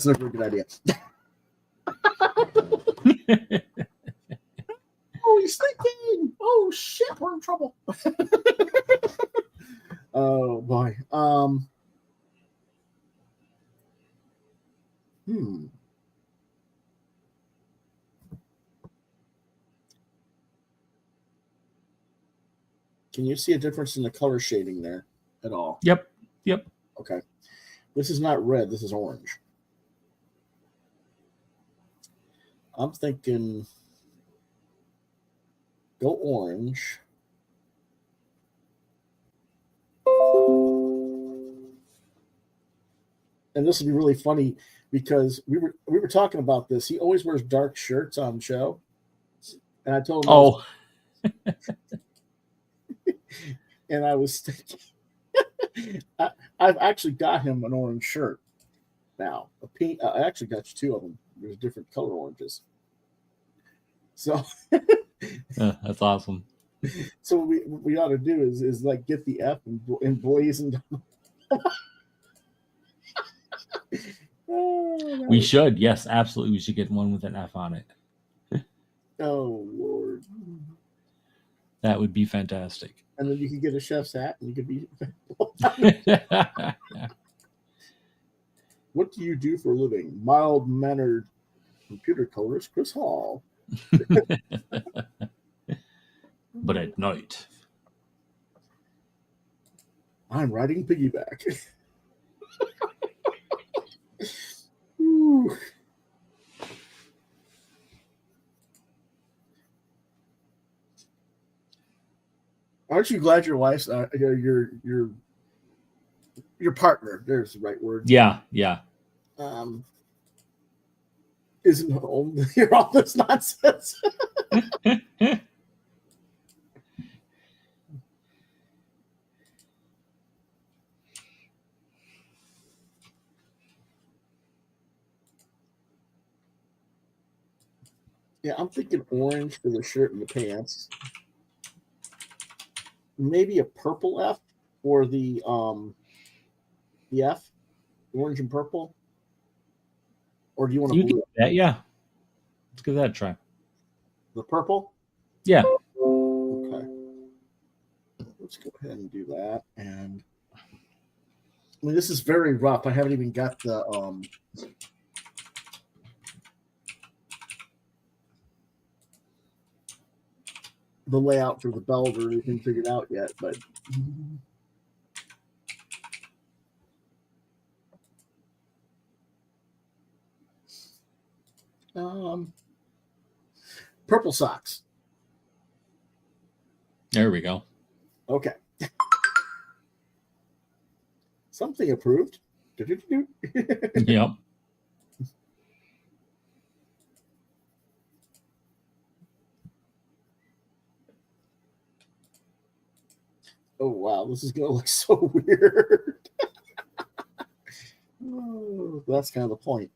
not a very good idea. Oh, he's thinking. Oh shit, we're in trouble. Oh boy. Can you see a difference in the color shading there at all? Yep. Okay. This is not red. This is orange. I'm thinking go orange. And this would be really funny because we were talking about this. He always wears dark shirts on the show. And I told him and I was thinking I've actually got him an orange shirt now. A pink. I actually got you two of them. There's different color oranges. So that's awesome. So what we ought to do is like get the F and blazoned. We should, yes, absolutely. We should get one with an F on it. Oh Lord, that would be fantastic. And then you could get a chef's hat, and you could be. What do you do for a living? Mild-mannered computer colorist Chris Hall. But at night, I'm riding piggyback. Ooh. Aren't you glad your wife's your partner? There's the right word. Yeah. Isn't home to hear all this nonsense. Yeah, I'm thinking orange for the shirt and the pants. Maybe a purple F for the F, orange and purple. Or do you want to blue? That? Yeah. Let's give that a try. The purple? Yeah. Okay. Let's go ahead and do that. And I mean, this is very rough. I haven't even got the layout for the belt or anything figured out yet, but purple socks. There we go. Okay. Something approved. Yep. Oh wow, this is gonna look so weird. Oh, that's kind of the point.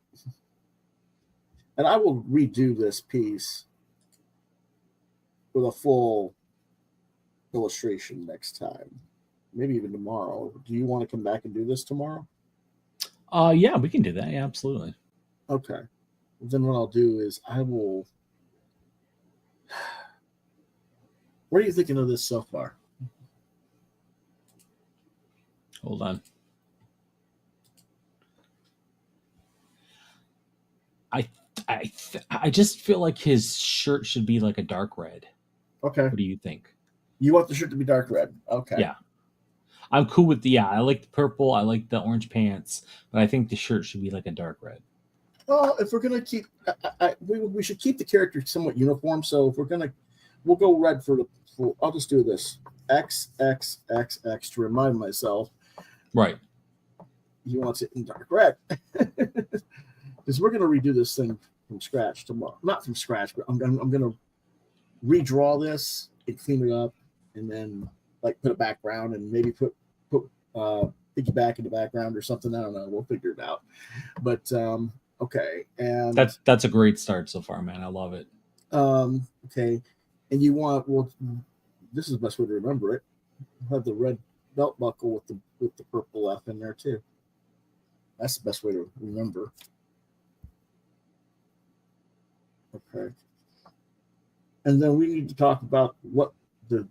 And I will redo this piece with a full illustration next time. Maybe even tomorrow. Do you want to come back and do this tomorrow? Yeah, we can do that. Yeah, absolutely. Okay. Then what I'll do is I will. What are you thinking of this so far? Hold on. I just feel like his shirt should be like a dark red. Okay. What do you think? You want the shirt to be dark red? Okay. Yeah. I'm cool with I like the purple. I like the orange pants, but I think the shirt should be like a dark red. Well, if we're gonna keep, we should keep the character somewhat uniform. So if we'll go red for the. I'll just do this XXXX to remind myself. Right. He wants it in dark red because we're gonna redo this thing from scratch tomorrow. Not from scratch, but I'm gonna redraw this and clean it up, and then like put a background and maybe put piggyback in the background or something. I don't know. We'll figure it out. But okay, and that's a great start so far, man. I love it. Okay, and you want this is the best way to remember it. Have the red belt buckle with the purple F in there too. That's the best way to remember. Okay. And then we need to talk about what the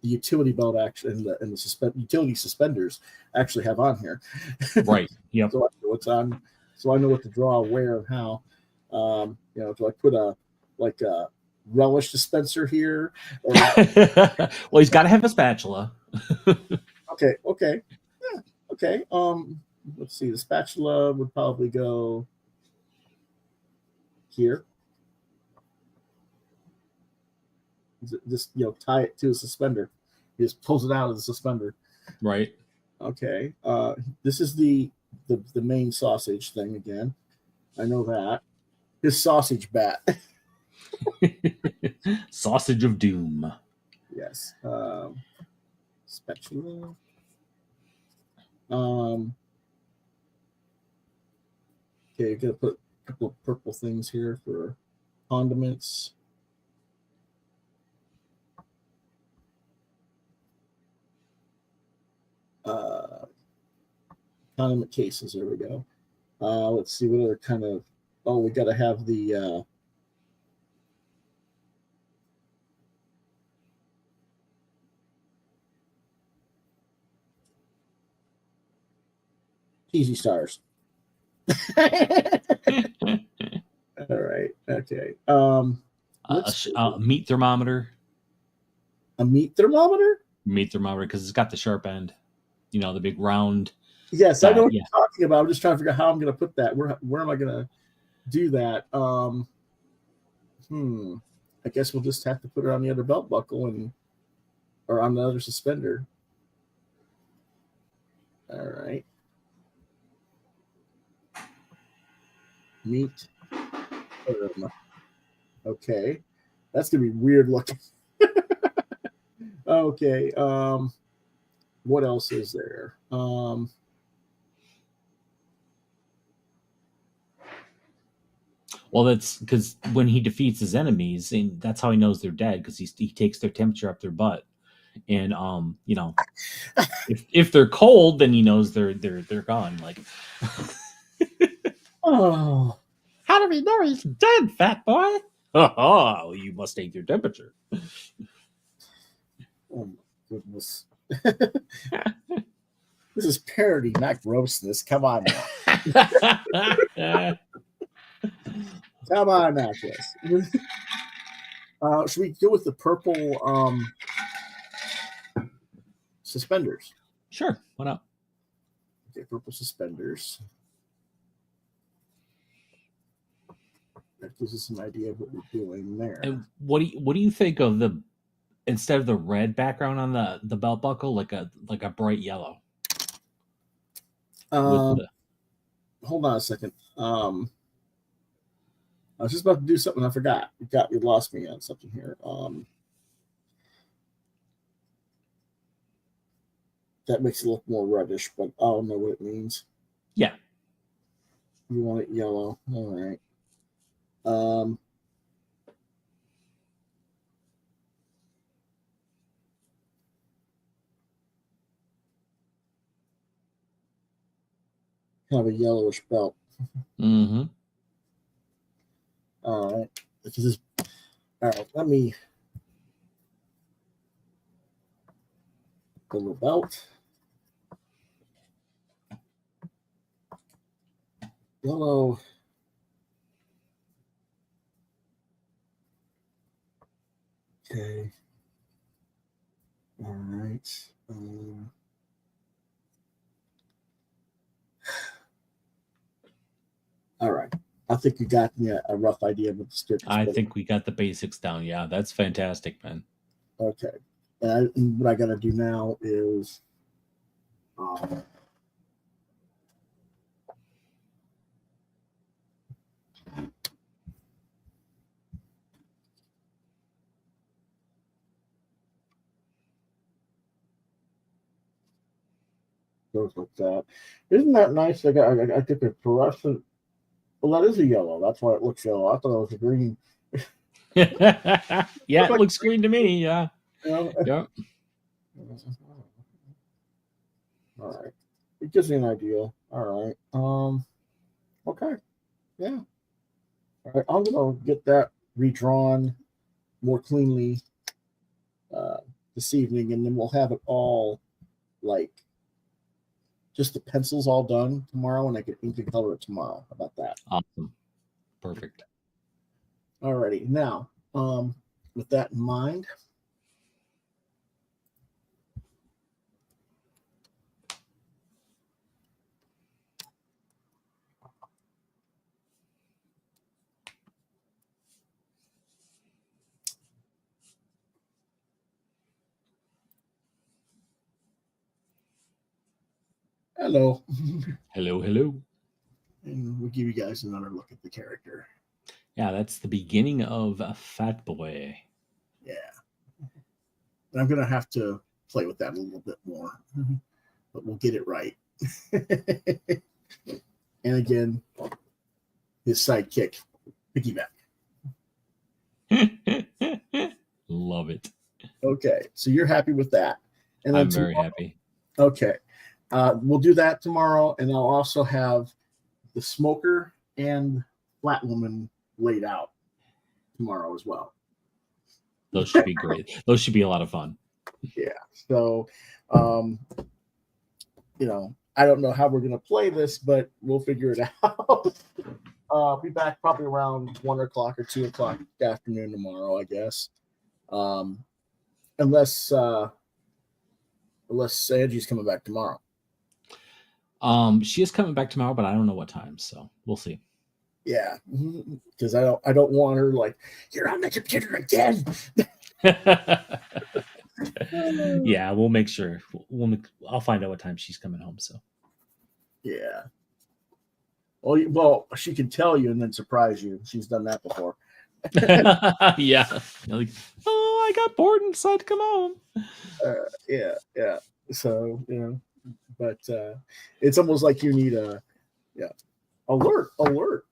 utility belt actually and the utility suspenders actually have on here. Right. Yep. So I know what's on. So I know what to draw, where, and how. Do I put a relish dispenser here? Or, well, he's got to have a spatula. okay. Yeah, okay. Let's see. The spatula would probably go here. Just tie it to a suspender. He just pulls it out of the suspender. Right. Okay. This is the main sausage thing again. I know that. His sausage bat. Sausage of doom. Yes. Spatula. Okay, gotta put a couple of purple things here for condiments. Condiment cases. There we go. Let's see what other kind of. Oh, we got to have the. Easy stars. All right. Okay. A meat thermometer. A meat thermometer? Meat thermometer, because it's got the sharp end. The big round. Yes, I know what you're talking about. I'm just trying to figure out how I'm going to put that. Where am I going to do that? I guess we'll just have to put it on the other belt buckle or on the other suspender. All right. Meat. Okay. That's going to be weird looking. Okay. What else is there? Well, that's because when he defeats his enemies, and that's how he knows they're dead, because he takes their temperature up their butt, and if they're cold, then he knows they're gone. Like, oh, how do we know he's dead, fat boy? Oh, you must take your temperature. Oh my goodness. This is parody, not grossness. Come on now. Come on now, Chris. Should we go with the purple suspenders? Sure, why not? Okay, purple suspenders. That gives us an idea of what we're doing there. And what do you think of instead of the red background on the belt buckle, like a bright yellow? Hold on a second. I was just about to do something I forgot. You lost me on something here. That makes it look more reddish, but I don't know what it means. Yeah. You want it yellow. All right. Kind of a yellowish belt. Mm-hmm. All right. All right. Let me pull the belt. Yellow. Okay. All right. All right. I think you got me a rough idea of what the stick is. I think we got the basics down. Yeah, that's fantastic, man. Okay. And what I got to do now is goes like that. Isn't that nice? I took a fluorescent. Well, that is a yellow. That's why it looks yellow. I thought it was a green. Yeah, it looks green to me. Yeah. Yeah. All right. It gives me an idea. All right. Okay. Yeah. All right. I'm gonna get that redrawn more cleanly this evening, and then we'll have it all like just the pencils all done tomorrow, and I can ink and color it tomorrow. How about that? Awesome. Perfect. Alrighty. Now, with that in mind, hello. Hello, hello. And we'll give you guys another look at the character. Yeah, that's the beginning of Fatboy. Yeah. And I'm going to have to play with that a little bit more, but we'll get it right. And again, his sidekick, Piggyback. Love it. Okay, so you're happy with that. And then I'm very happy. Okay. We'll do that tomorrow, and I'll also have the smoker and flat woman laid out tomorrow as well. Those should be great. Those should be a lot of fun. Yeah. So, I don't know how we're going to play this, but we'll figure it out. I'll be back probably around 1 o'clock or 2 o'clock afternoon tomorrow, I guess. Unless Angie's coming back tomorrow. She is coming back tomorrow, but I don't know what time, so we'll see. Yeah, because I don't want her like, you're on the computer again. Yeah, we'll make sure. I'll find out what time she's coming home. So yeah. Well, she can tell you and then surprise you. She's done that before. Yeah, like, oh, I got bored and decided to come home. Yeah. So but it's almost like you need alert.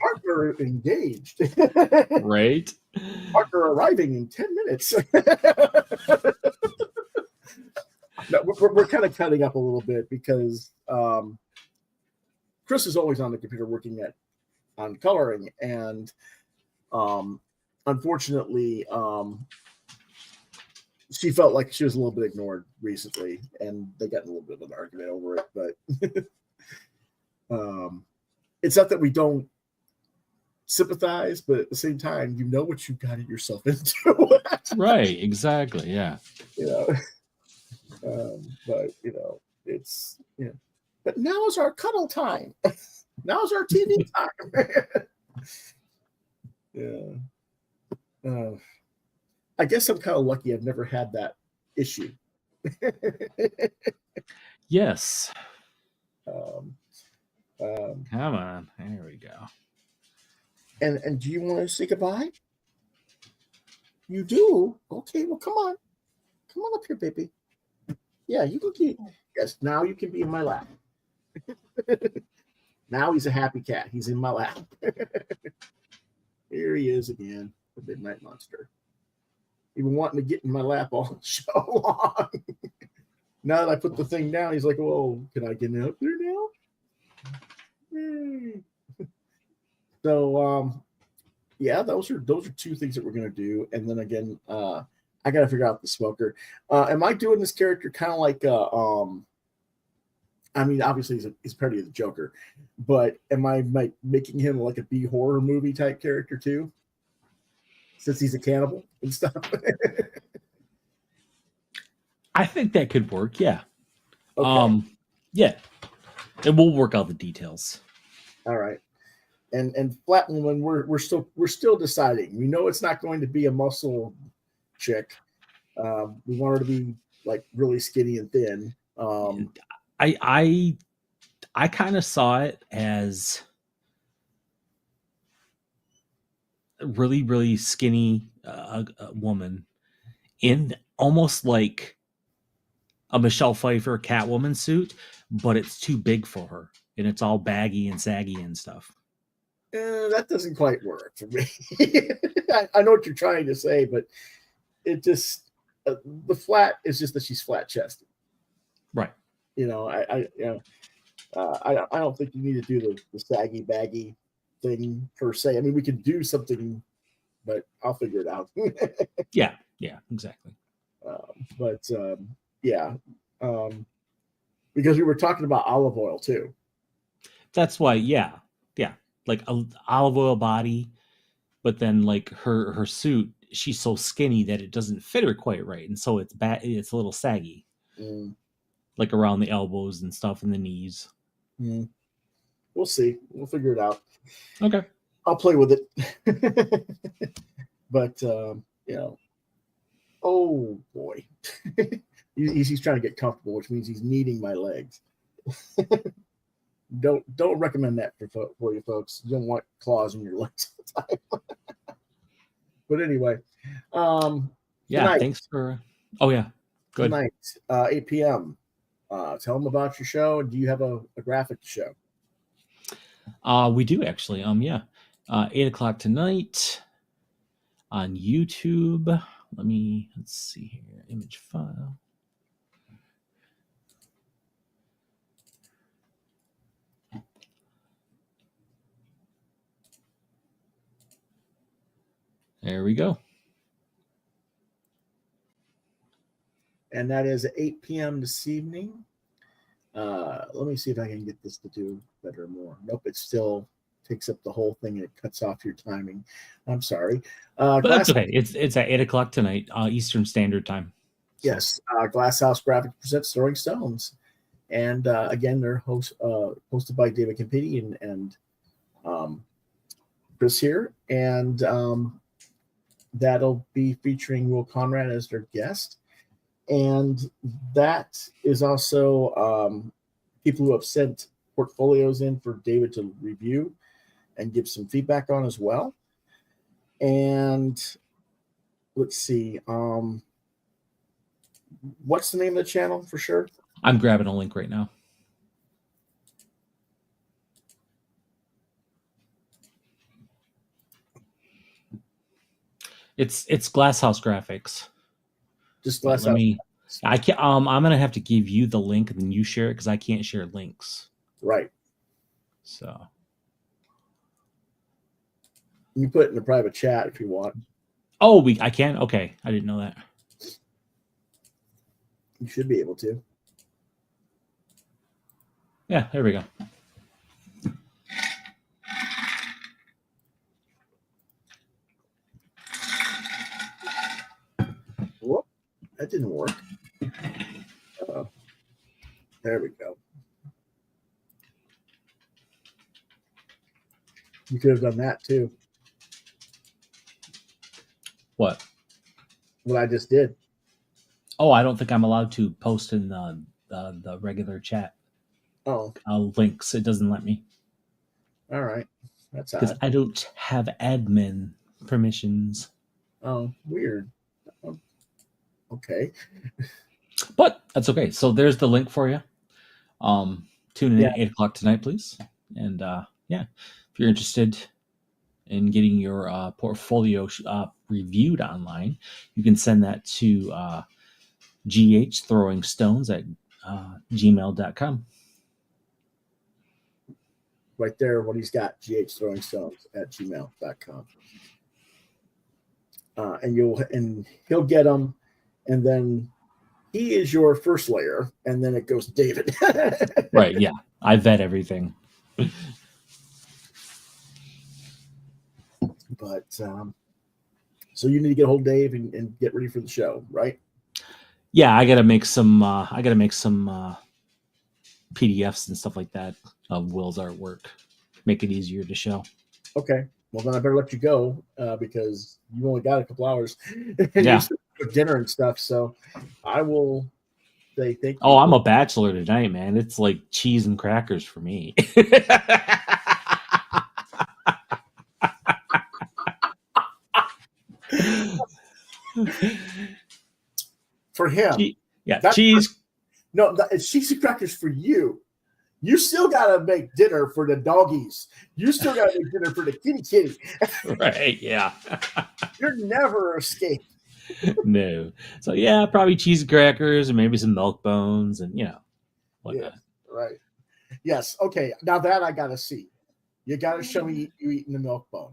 Partner engaged. Right. Partner arriving in 10 minutes. No, we're kind of cutting up a little bit because Chris is always on the computer working on coloring, and unfortunately, she felt like she was a little bit ignored recently, and they got in a little bit of an argument over it. But it's not that we don't sympathize, but at the same time, you know what you got yourself into. Right. Exactly. Yeah. But it's But now is our cuddle time. Now is our TV time. Yeah. I guess I'm kind of lucky. I've never had that issue. Yes. Come on. There we go. And do you want to say goodbye? You do? Okay. Well, come on up here, baby. Yeah, you can keep. Yes. Now you can be in my lap. Now he's a happy cat. He's in my lap. Here he is again, the Midnight Monster. He's been wanting to get in my lap all show long. Now that I put the thing down, he's like, "Whoa, can I get up there now?" So, yeah, those are two things that we're gonna do, and then again, I gotta figure out the smoker. Am I doing this character kind of like I mean, obviously he's parody of the Joker, but am I making him like a B horror movie type character too? Since he's a cannibal and stuff. I think that could work. Yeah. Okay. Yeah. And we'll work out the details. All right. And Flat Woman, we're still deciding. We know it's not going to be a muscle chick. We want her to be like really skinny and thin. I kind of saw it as a really, really skinny woman in almost like a Michelle Pfeiffer Catwoman suit, but it's too big for her and it's all baggy and saggy and stuff. That doesn't quite work for me. I know what you're trying to say, but it just the flat is just that she's flat chested, right? I don't think you need to do the saggy baggy thing per se. I mean, we can do something but I'll figure it out. Yeah, exactly. Yeah, because we were talking about olive oil too. That's why, yeah, like a olive oil body, but then like her suit, she's so skinny that it doesn't fit her quite right, and so it's a little saggy, like around the elbows and stuff and the knees. We'll see. We'll figure it out. Okay. I'll play with it. But oh boy. He's trying to get comfortable, which means he's kneading my legs. Don't recommend that for you folks. You don't want claws in your legs all the time. But anyway, yeah, thanks for. Oh yeah, good. Tonight, 8 p.m. Tell them about your show. Do you have a graphic to show? We do actually. 8:00 tonight on YouTube. Let's see here. Image file. There we go. And that is at 8 p.m. this evening. Let me see if I can get this to do better or more. Nope, it still takes up the whole thing and it cuts off your timing. I'm sorry. But that's okay. It's at 8:00 tonight, Eastern Standard Time. So. Yes, Glasshouse Graphics presents Throwing Stones. And again, they're hosted by David Campini and Chris here. And that'll be featuring Will Conrad as their guest. And that is also people who have sent portfolios in for David to review and give some feedback on as well. And let's see. What's the name of the channel for sure? I'm grabbing a link right now. It's Glasshouse Graphics. Just Glasshouse. I can't. I'm gonna have to give you the link and then you share it because I can't share links. Right. So you put it in the private chat if you want. Oh, I can. Okay, I didn't know that. You should be able to. Yeah, there we go. Whoop, that didn't work. There we go. You could have done that too. What? What I just did. Oh, I don't think I'm allowed to post in the regular chat. Oh. Links. It doesn't let me. All right. That's because I don't have admin permissions. Oh, weird. Okay. But that's okay. So there's the link for you. Tune in at 8:00 tonight, please. And if you're interested in getting your portfolio reviewed online, you can send that to ghthrowingstones@gmail.com. Right there, what he's got, ghthrowingstones@gmail.com. And he'll get them, and then he is your first layer, and then it goes to David. Right, yeah. I vet everything. But so you need to get a hold of Dave and get ready for the show, right? Yeah, I gotta make some PDFs and stuff like that of Will's artwork. Make it easier to show. Okay. Well, then I better let you go because you only got a couple hours. Yeah. Dinner and stuff. So I will say thank you. Oh, I'm a bachelor tonight, man. It's like cheese and crackers for me. For him. Cheese. It's cheese and crackers for you. You still got to make dinner for the doggies. You still got to make dinner for the kitty. Right, yeah. You're never escaped. No. So, yeah, probably cheese and crackers and maybe some milk bones and, whatnot. Yeah, right. Yes. Okay. Now that I got to see. You got to show me you eating the milk bone.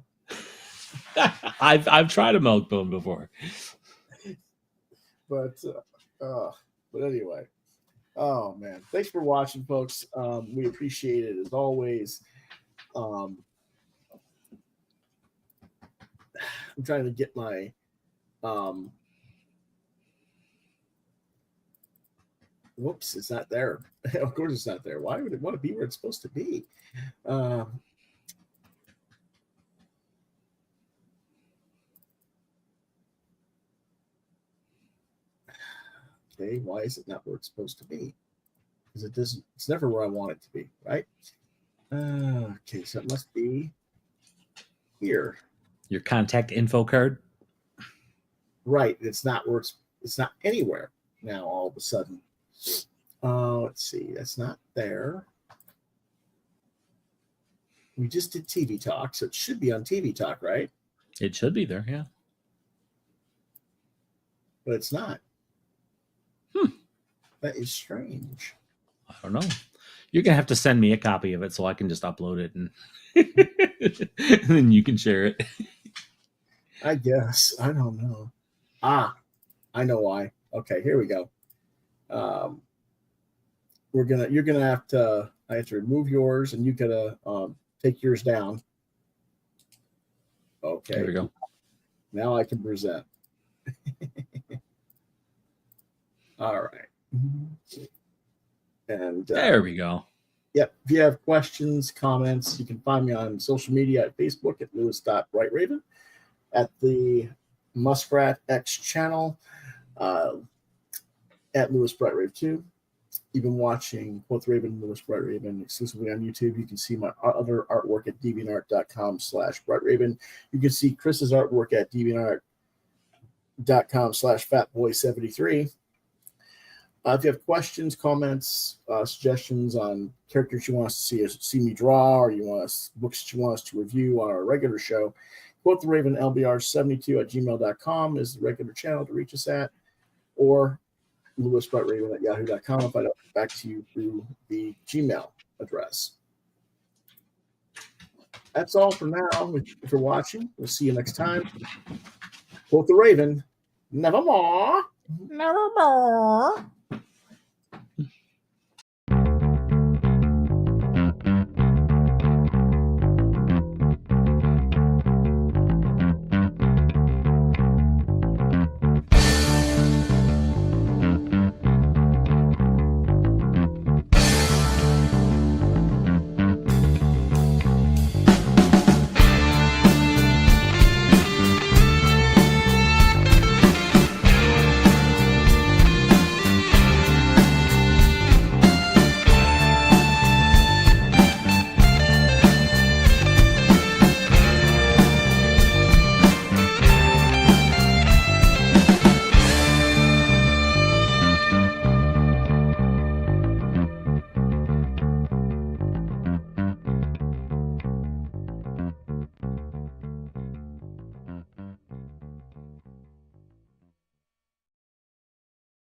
I've tried a milk bone before. But anyway, oh man, thanks for watching, folks. We appreciate it as always. I'm trying to get my whoops, it's not there. Of course it's not there. Why would it want to be where it's supposed to be? Okay, why is it not where it's supposed to be? Because it's never where I want it to be, right? Okay, so it must be here. Your contact info card? Right. It's not where it's not anywhere now all of a sudden. Let's see. That's not there. We just did TV Talk, so it should be on TV Talk, right? It should be there, yeah. But it's not. That is strange. I don't know. You're going to have to send me a copy of it so I can just upload it and, and then you can share it. I guess. I don't know. I know why. Okay, here we go. You're gonna have to. I have to remove yours, and you gotta take yours down. Okay. There we go. Now I can present. All right. And there we go. Yep. If you have questions, comments, you can find me on social media at Facebook at Lewis.BrightRaven, at the Muskrat X channel at Lewis Brightraven 2. You've been watching Quoth Raven, Lewis Brightraven exclusively on YouTube. You can see my other artwork at deviantart.com/BrightRaven. You can see Chris's artwork at deviantart.com/Fatboy73. If you have questions, comments, suggestions on characters you want us to see me draw, or books that you want us to review on our regular show, Quoth the Raven LBR72 at gmail.com is the regular channel to reach us at, or lewisbrightraven at yahoo.com if I don't get back to you through the Gmail address. That's all for now. Thank you for watching. We'll see you next time. Quoth the Raven, nevermore. Nevermore.